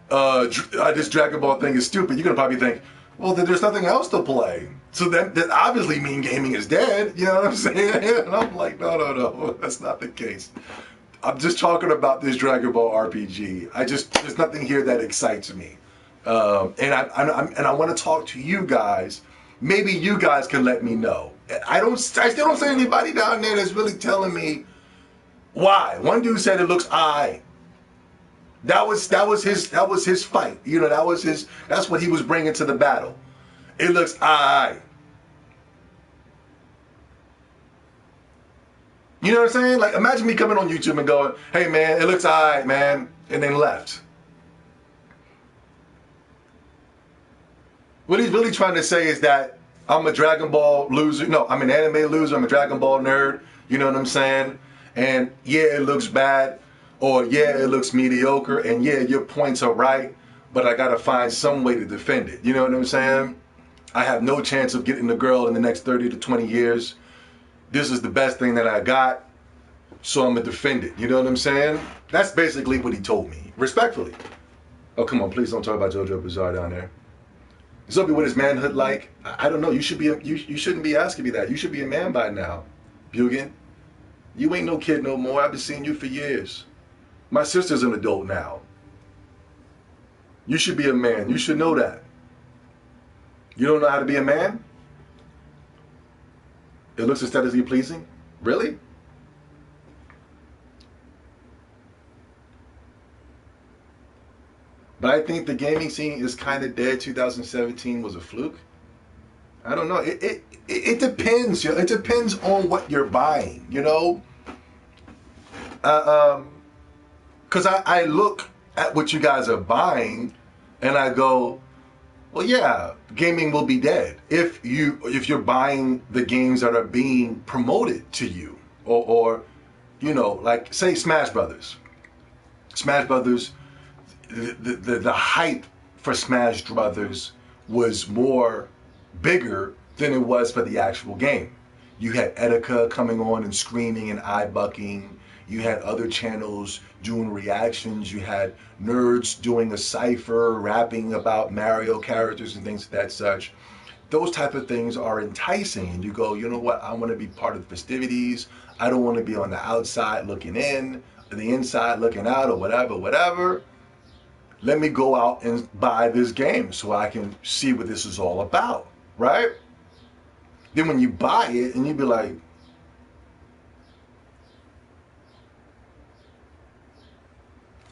this Dragon Ball thing is stupid, you're gonna probably think, well, then there's nothing else to play. So that obviously means gaming is dead. You know what I'm saying? And I'm like, no, that's not the case. I'm just talking about this Dragon Ball RPG. There's nothing here that excites me. And I want to talk to you guys. Maybe you guys can let me know. I still don't see anybody down there that's really telling me why. One dude said it looks alright. That was his fight. You know, that's what he was bringing to the battle. It looks alright. You know what I'm saying? Like, imagine me coming on YouTube and going, hey man, it looks alright, man, and then left. What he's really trying to say is that I'm a Dragon Ball loser. No, I'm an anime loser. I'm a Dragon Ball nerd. You know what I'm saying? And yeah, it looks bad. Or yeah, it looks mediocre. And yeah, your points are right. But I got to find some way to defend it. You know what I'm saying? I have no chance of getting the girl in the next 30 to 20 years. This is the best thing that I got. So I'm going to defend it. You know what I'm saying? That's basically what he told me. Respectfully. Oh, come on. Please don't talk about JoJo Bizarre down there. Zombie, what is manhood like? I don't know. You shouldn't be asking me that. You should be a man by now, Bugin. You ain't no kid no more. I've been seeing you for years. My sister's an adult now. You should be a man. You should know that. You don't know how to be a man? It looks aesthetically pleasing? Really? But I think the gaming scene is kind of dead. 2017 was a fluke. I don't know. It depends. You know? It depends on what you're buying, you know? Because I look at what you guys are buying and I go, well, yeah, gaming will be dead if you're buying the games that are being promoted to you, or you know, like say Smash Brothers. Smash Brothers. The hype for Smash Brothers was bigger than it was for the actual game. You had Etika coming on and screaming and eye-bucking. You had other channels doing reactions. You had nerds doing a cipher, rapping about Mario characters and things of that such. those type of things are enticing. And you go, you know what? I want to be part of the festivities. I don't want to be on the outside looking in, or the inside looking out, or whatever, whatever. Let me go out and buy this game so I can see what this is all about, right? Then when you buy it and you be like,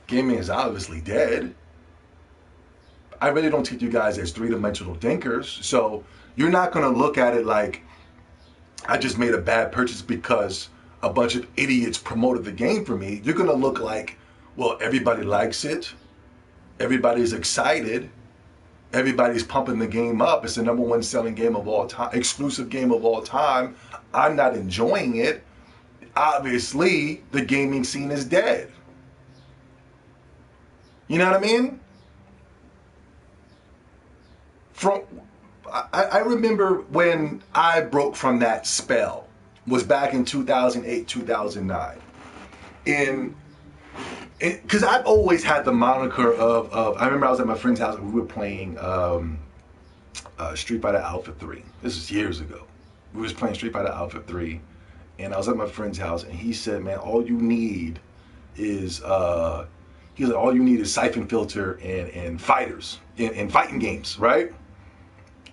gaming is obviously dead. I really don't take you guys as three-dimensional thinkers. So you're not going to look at it like I just made a bad purchase because a bunch of idiots promoted the game for me. You're going to look like, well, everybody likes it. Everybody's excited. Everybody's pumping the game up. It's the number one selling game of all time, exclusive game of all time. I'm not enjoying it. Obviously, the gaming scene is dead. You know what I mean? I remember when I broke from that spell was back in 2008, 2009. Because I've always had the moniker of I remember I was at my friend's house and we were playing Street Fighter Alpha 3. This was years ago. We was playing Street Fighter Alpha 3 and I was at my friend's house and he said, man, all you need is he was like, all you need is Siphon Filter and fighters in fighting games, right?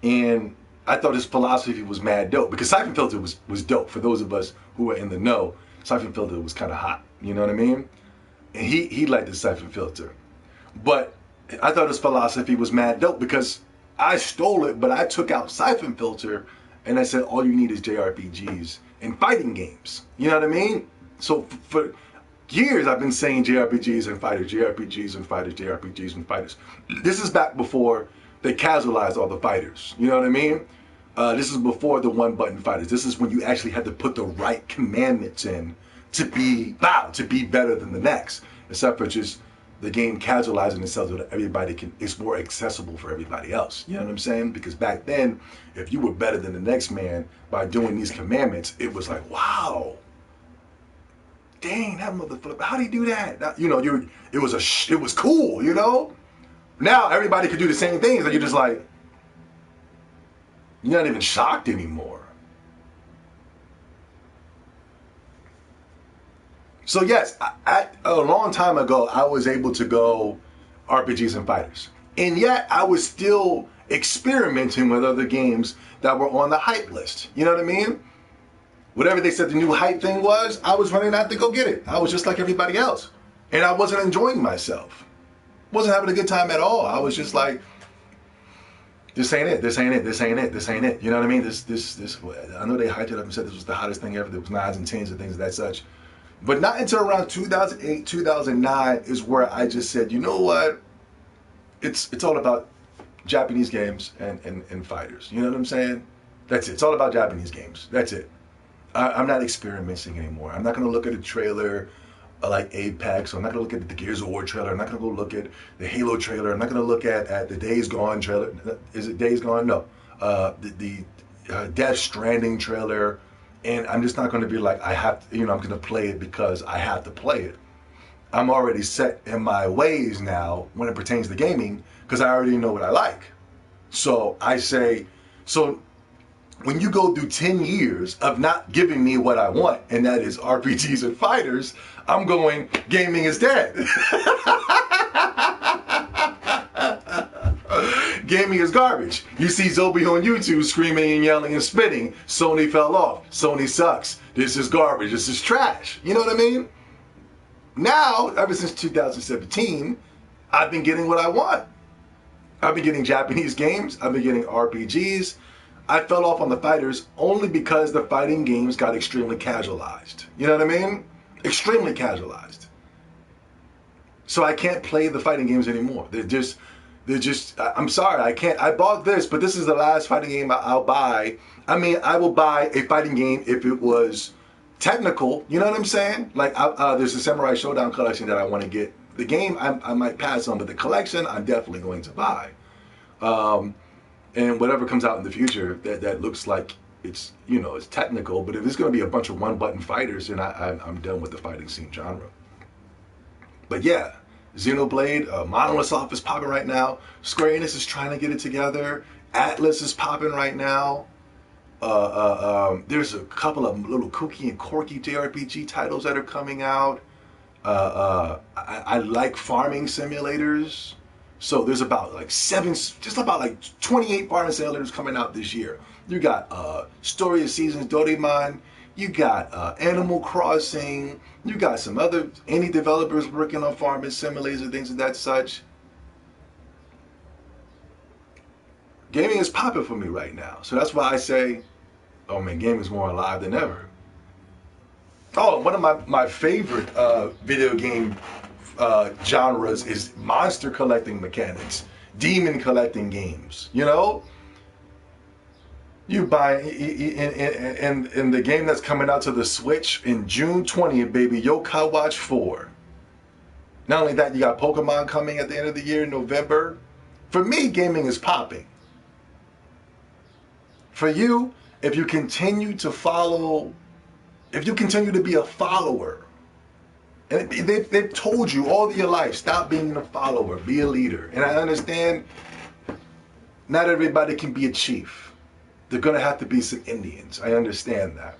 And I thought his philosophy was mad dope because Siphon Filter was dope. For those of us who were in the know, Siphon Filter was kind of hot. You know what I mean? And he liked the Siphon Filter. But I thought his philosophy was mad dope because I stole it, but I took out Siphon Filter and I said, all you need is JRPGs and fighting games. You know what I mean? So for years I've been saying JRPGs and fighters, JRPGs and fighters, JRPGs and fighters. This is back before they casualized all the fighters. You know what I mean? This is before the one-button fighters. This is when you actually had to put the right commandments in to be better than the next. Except for just the game casualizing itself so that everybody it's more accessible for everybody else. You know what I'm saying? Because back then, if you were better than the next man by doing these commandments, it was like, wow, dang, that motherfucker, how do you do that? Now, you know, it was cool, you know? Now everybody could do the same things, and you're just like, you're not even shocked anymore. So yes, a long time ago, I was able to go RPGs and fighters. And yet, I was still experimenting with other games that were on the hype list. You know what I mean? Whatever they said the new hype thing was, I was running out to go get it. I was just like everybody else. And I wasn't enjoying myself. Wasn't having a good time at all. I was just like, this ain't it, this ain't it, this ain't it, this ain't it. You know what I mean? This, I know they hyped it up and said this was the hottest thing ever. There was 9s and 10s and things of that such. But not until around 2008, 2009 is where I just said, you know what? It's all about Japanese games and fighters. You know what I'm saying? That's it. It's all about Japanese games. That's it. I'm not experimenting anymore. I'm not going to look at a trailer like Apex. I'm not going to look at the Gears of War trailer. I'm not going to go look at the Halo trailer. I'm not going to look at the Days Gone trailer. Is it Days Gone? No. The Death Stranding trailer. And I'm just not going to be like, I'm going to play it because I have to play it. I'm already set in my ways now when it pertains to gaming because I already know what I like. So I say, when you go through 10 years of not giving me what I want, and that is RPGs and fighters, I'm going, gaming is dead. Gaming is garbage. You see Zobi on YouTube screaming and yelling and spitting. Sony fell off. Sony sucks. This is garbage. This is trash. You know what I mean? Now, ever since 2017, I've been getting what I want. I've been getting Japanese games. I've been getting RPGs. I fell off on the fighters only because the fighting games got extremely casualized. You know what I mean? Extremely casualized. So I can't play the fighting games anymore. They're just, I'm sorry, I can't. I bought this, but this is the last fighting game I'll buy. I mean, I will buy a fighting game if it was technical. You know what I'm saying? Like, there's a Samurai Showdown collection that I want to get. The game I might pass on, but the collection I'm definitely going to buy. And whatever comes out in the future that looks like it's technical, but if it's going to be a bunch of one-button fighters, then I'm done with the fighting scene genre. But yeah, Xenoblade, Monolith Soft is popping right now. Square Enix is trying to get it together. Atlas is popping right now. There's a couple of little kooky and quirky JRPG titles that are coming out. I like farming simulators. So there's about like just about like 28 farming simulators coming out this year. You got Story of Seasons Doraemon. You got Animal Crossing. You got some other indie developers working on farming simulators and things of that such. Gaming is popping for me right now. So that's why I say, oh man, gaming is more alive than ever. Oh, one of my favorite video game genres is monster collecting mechanics, demon collecting games. You know, you buy in the game that's coming out to the Switch in June 20th, baby, Yokai Watch 4. Not only that, you got Pokemon coming at the end of the year in November. For me, gaming is popping. For you, if you continue to follow, if you continue to be a follower, and they've told you all your life, stop being a follower, be a leader. And I understand not everybody can be a chief. They're going to have to be some Indians. I understand that.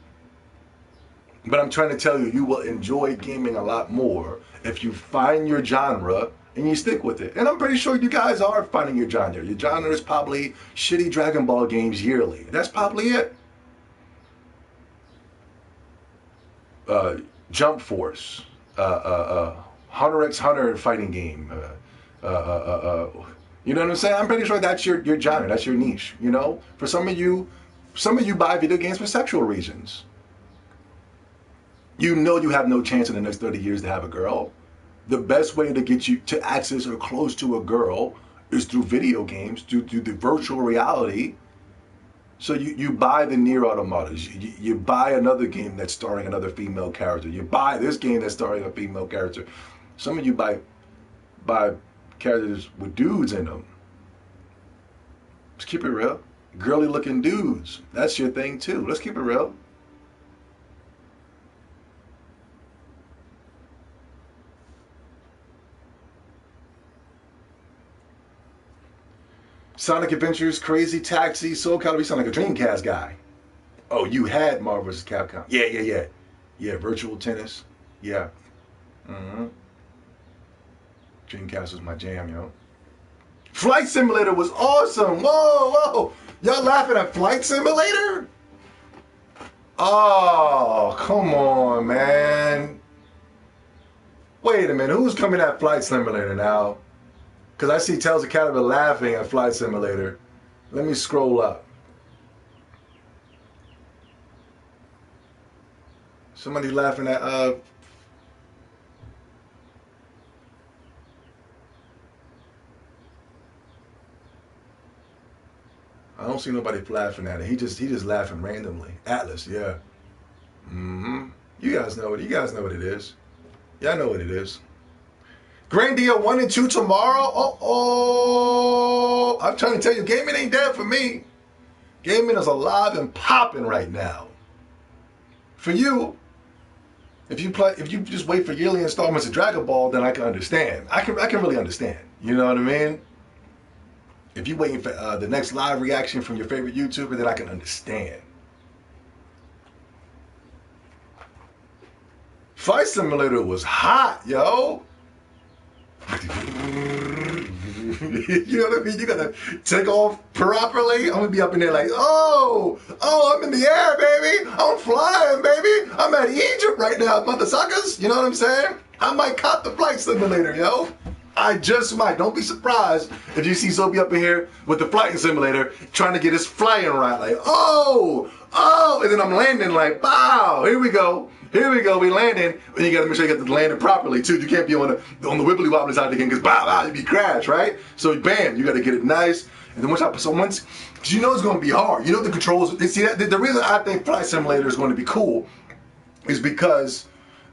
But I'm trying to tell you, you will enjoy gaming a lot more if you find your genre and you stick with it. And I'm pretty sure you guys are finding your genre. Your genre is probably shitty Dragon Ball games yearly. That's probably it. Jump Force, Hunter x Hunter fighting game. You know what I'm saying? I'm pretty sure that's your genre. That's your niche. You know, for some of you buy video games for sexual reasons. You know you have no chance in the next 30 years to have a girl. The best way to get you to access or close to a girl is through video games, through the virtual reality. So you buy the Nier Automatas, you buy another game that's starring another female character, you buy this game that's starring a female character. Some of you buy characters with dudes in them. Let's keep it real. Girly looking dudes, that's your thing too. Let's keep it real. Sonic Adventures, Crazy Taxi, Soul Calibur. You sound like a Dreamcast guy. Oh, you had Marvel vs. Capcom. Yeah. Yeah, Virtual Tennis. Yeah. Dreamcast was my jam, yo. Flight Simulator was awesome. Whoa. Y'all laughing at Flight Simulator? Oh, come on, man. Wait a minute. Who's coming at Flight Simulator now? Because I see Tales of Calibur laughing at Flight Simulator. Let me scroll up. Somebody laughing at I don't see nobody laughing at it. He just laughing randomly. Atlas, yeah. You guys know it. You guys know what it is. Y'all know what it is. Grandia 1 and 2 tomorrow. I'm trying to tell you, gaming ain't dead for me. Gaming is alive and popping right now. For you, if you just wait for yearly installments of Dragon Ball, then I can understand. I can really understand. You know what I mean? If you're waiting for the next live reaction from your favorite YouTuber, then I can understand. Flight Simulator was hot, yo. You know what I mean? You gotta take off properly. I'm gonna be up in there like, oh, I'm in the air, baby. I'm flying, baby. I'm at Egypt right now, mother suckers. You know what I'm saying? I might cop the Flight Simulator, yo. I just might. Don't be surprised if you see Soapy up in here with the Flight Simulator trying to get his flying right. Like, oh, and then I'm landing like, wow, here we go, we landing. And you gotta make sure you get the landing properly too. You can't be on the wibbly wobbly side again because bow, you be crash, right? So bam, you gotta get it nice. And then once, cause you know it's gonna be hard. You know the controls. See, the reason I think Flight Simulator is going to be cool is because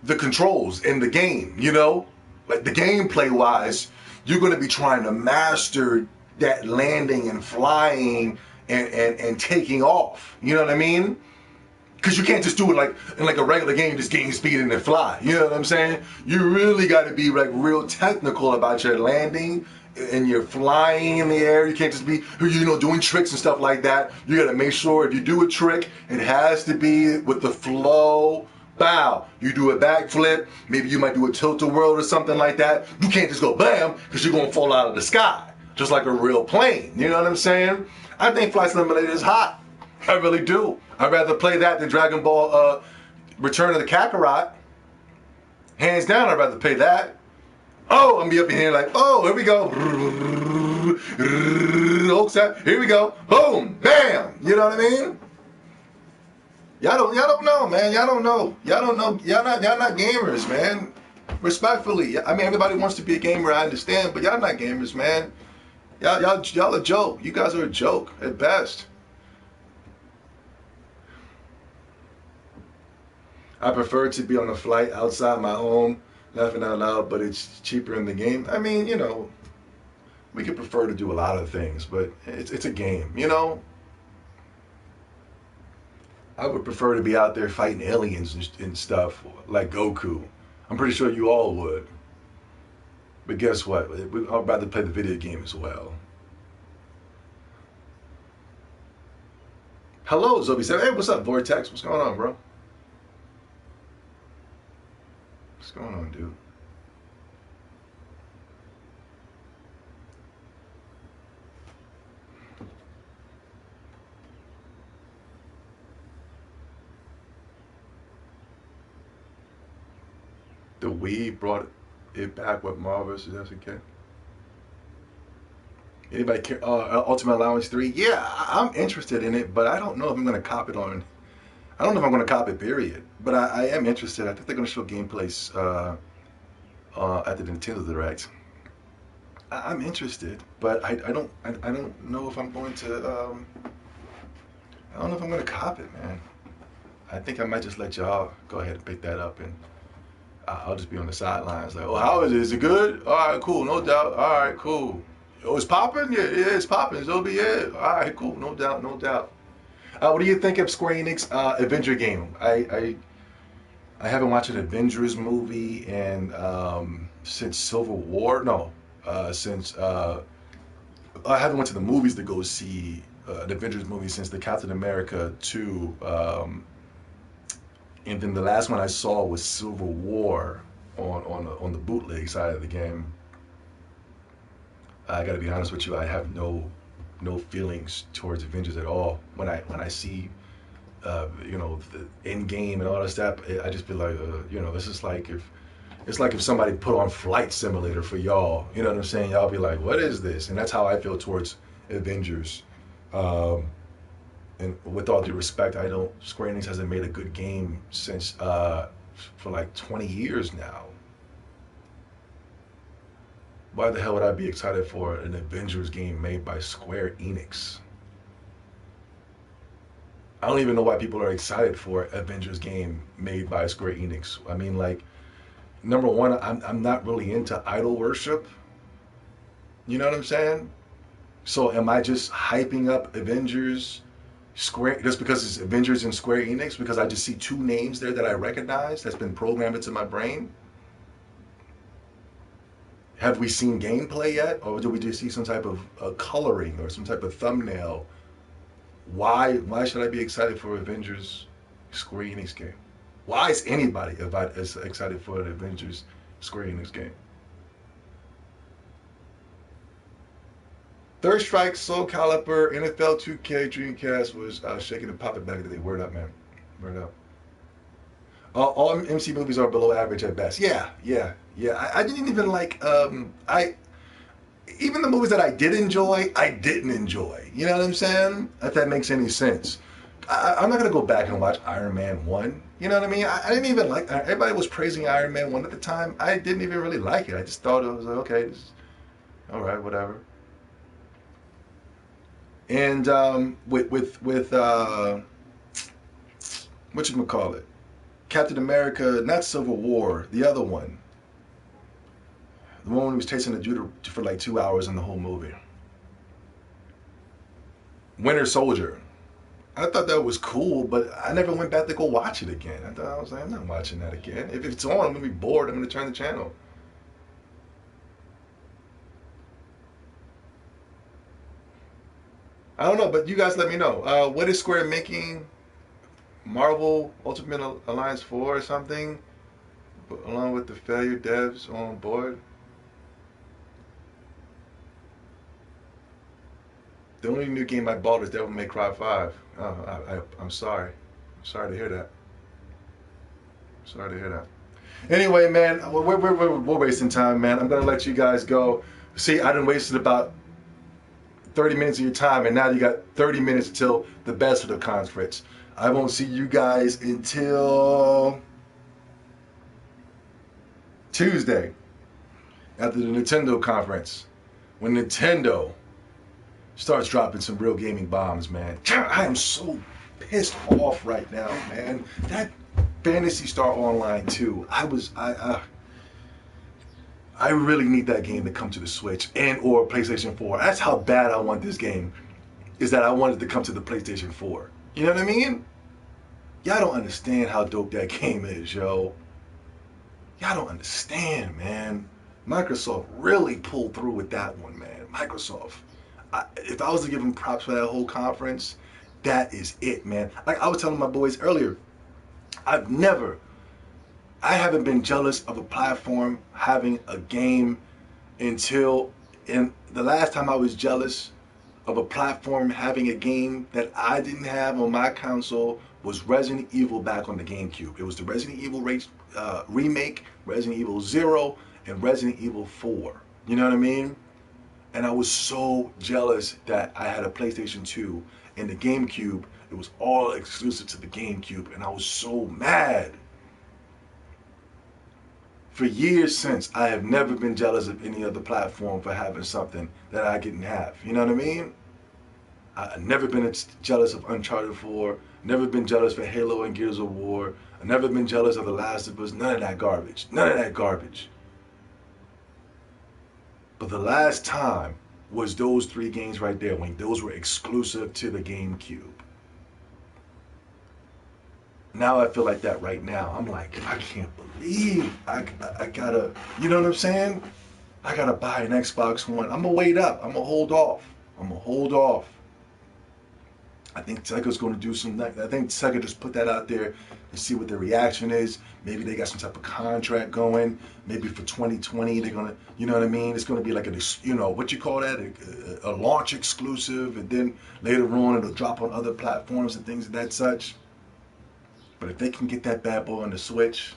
the controls in the game, you know? Like the gameplay wise, you're going to be trying to master that landing and flying and taking off. You know what I mean? Because you can't just do it like in like a regular game, just gain speed and then fly. You know what I'm saying? You really got to be like real technical about your landing and your flying in the air. You can't just be, doing tricks and stuff like that. You got to make sure if you do a trick, it has to be with the flow. Bow. You do a backflip. Maybe you might do a tilt-a-whirl or something like that. You can't just go bam because you're going to fall out of the sky. Just like a real plane. You know what I'm saying? I think Flight Simulator is hot. I really do. I'd rather play that than Dragon Ball Return of the Kakarot. Hands down, I'd rather play that. Oh, I'm gonna be up in here like, oh, here we go. Here we go. Boom, bam. You know what I mean? Y'all don't know, man. Y'all don't know. Y'all not gamers, man. Respectfully. I mean, everybody wants to be a gamer, I understand, but y'all not gamers, man. Y'all a joke. You guys are a joke at best. I prefer to be on a flight outside my home, laughing out loud, but it's cheaper in the game. I mean, we could prefer to do a lot of things, but it's a game, I would prefer to be out there fighting aliens and stuff, like Goku. I'm pretty sure you all would. But guess what? I'd rather play the video game as well. Hello, Zobi7. Hey, what's up, Vortex? What's going on, bro? What's going on, dude? The Wii brought it back with Marvel vs. SNK. Anybody care? Ultimate Allowance 3? Yeah, I'm interested in it, but I don't know if I'm going to cop it on. I don't know if I'm going to cop it, period. But I am interested. I think they're going to show gameplays at the Nintendo Direct. I'm interested, but I don't know if I'm going to. I don't know if I'm going to cop it, man. I think I might just let y'all go ahead and pick that up, and I'll just be on the sidelines like, oh, how is it? Is it good? All right, cool, no doubt. All right, cool. Oh, it's popping? Yeah, it's popping. It'll be it. All right, cool, no doubt, no doubt. What do you think of Square Enix Avenger game? I haven't watched an Avengers movie and since Civil War. No, since I haven't went to the movies to go see an Avengers movie since the Captain America 2. And then the last one I saw was Civil War on the bootleg side of the game. I got to be honest with you, I have no feelings towards Avengers at all. When I see, the end game and all that stuff, I just feel like, this is like if somebody put on Flight Simulator for y'all. You know what I'm saying? Y'all be like, what is this? And that's how I feel towards Avengers. And with all due respect, Square Enix hasn't made a good game since for like 20 years now. Why the hell would I be excited for an Avengers game made by Square Enix? I don't even know why people are excited for an Avengers game made by Square Enix. I mean, like, number one, I'm not really into idol worship. You know what I'm saying? So am I just hyping up Avengers Square just because it's Avengers and Square Enix? Because I just see two names there that I recognize that's been programmed into my brain? Have we seen gameplay yet? Or do we just see some type of coloring or some type of thumbnail? Why should I be excited for Avengers Square Enix game? Why is anybody excited for an Avengers Square Enix game? Third Strike, Soul Calibur, NFL 2K, Dreamcast was shaking and popping back in the day. Word up, man. Word up. All MC movies are below average at best. Yeah. I didn't even like, even the movies that I did enjoy, I didn't enjoy. You know what I'm saying? If that makes any sense. I'm not going to go back and watch Iron Man 1. You know what I mean? I didn't even like, everybody was praising Iron Man 1 at the time. I didn't even really like it. I just thought it was like, okay, all right, whatever. And with whatchamacallit, Captain America, not Civil War, the other one. The one when he was chasing the dude for like 2 hours in the whole movie. Winter Soldier. I thought that was cool, but I never went back to go watch it again. I thought I was like, I'm not watching that again. If it's on, I'm gonna be bored. I'm gonna turn the channel. I don't know, but you guys let me know. What is Square making? Marvel Ultimate Alliance 4 or something? But along with the failure devs on board. The only new game I bought is Devil May Cry 5. I'm sorry. I'm sorry to hear that. Sorry to hear that. Anyway, man, we're wasting time, man. I'm going to let you guys go. See, I done wasted about 30 minutes of your time, and now you got 30 minutes until the best of the conference. I won't see you guys until Tuesday after the Nintendo conference, when Nintendo starts dropping some real gaming bombs, man. I am so pissed off right now, man. That Phantasy Star Online 2, I really need that game to come to the Switch and or PlayStation 4. That's how bad I want this game, is that I want it to come to the PlayStation 4. You know what I mean? Y'all don't understand how dope that game is, yo. Y'all don't understand, man. Microsoft really pulled through with that one, man. Microsoft. If I was to give them props for that whole conference, that is it, man. Like I was telling my boys earlier, I haven't been jealous of a platform having a game until, in the last time I was jealous of a platform having a game that I didn't have on my console was Resident Evil back on the GameCube. It was the Resident Evil remake, Resident Evil 0, and Resident Evil 4. You know what I mean? And I was so jealous that I had a PlayStation 2 and the GameCube. It was all exclusive to the GameCube, and I was so mad. For years since, I have never been jealous of any other platform for having something that I didn't have. You know what I mean? I've never been jealous of Uncharted 4, never been jealous for Halo and Gears of War, I've never been jealous of The Last of Us, none of that garbage. None of that garbage. But the last time was those 3 games right there, when those were exclusive to the GameCube. Now I feel like that right now. I'm like, I can't believe I gotta, you know what I'm saying? I gotta buy an Xbox One. I'm gonna wait up. I'm gonna hold off. I'm gonna hold off. I think Sega's gonna do some, I think Sega just put that out there to see what the reaction is. Maybe they got some type of contract going. Maybe for 2020 they're gonna, you know what I mean? It's gonna be like what you call that? A launch exclusive, and then later on it'll drop on other platforms and things of that such. But if they can get that bad boy on the Switch,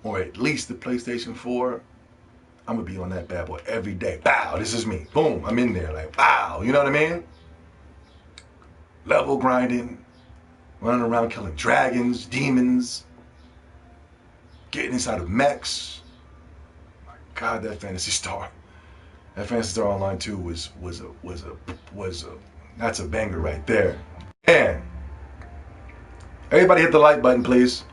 or at least the PlayStation 4, I'm gonna be on that bad boy every day. Bow, this is me. Boom, I'm in there like, wow, you know what I mean? Level grinding, running around killing dragons, demons, getting inside of mechs. My God, that Phantasy Star Online 2 was a that's a banger right there. And everybody hit the like button, please.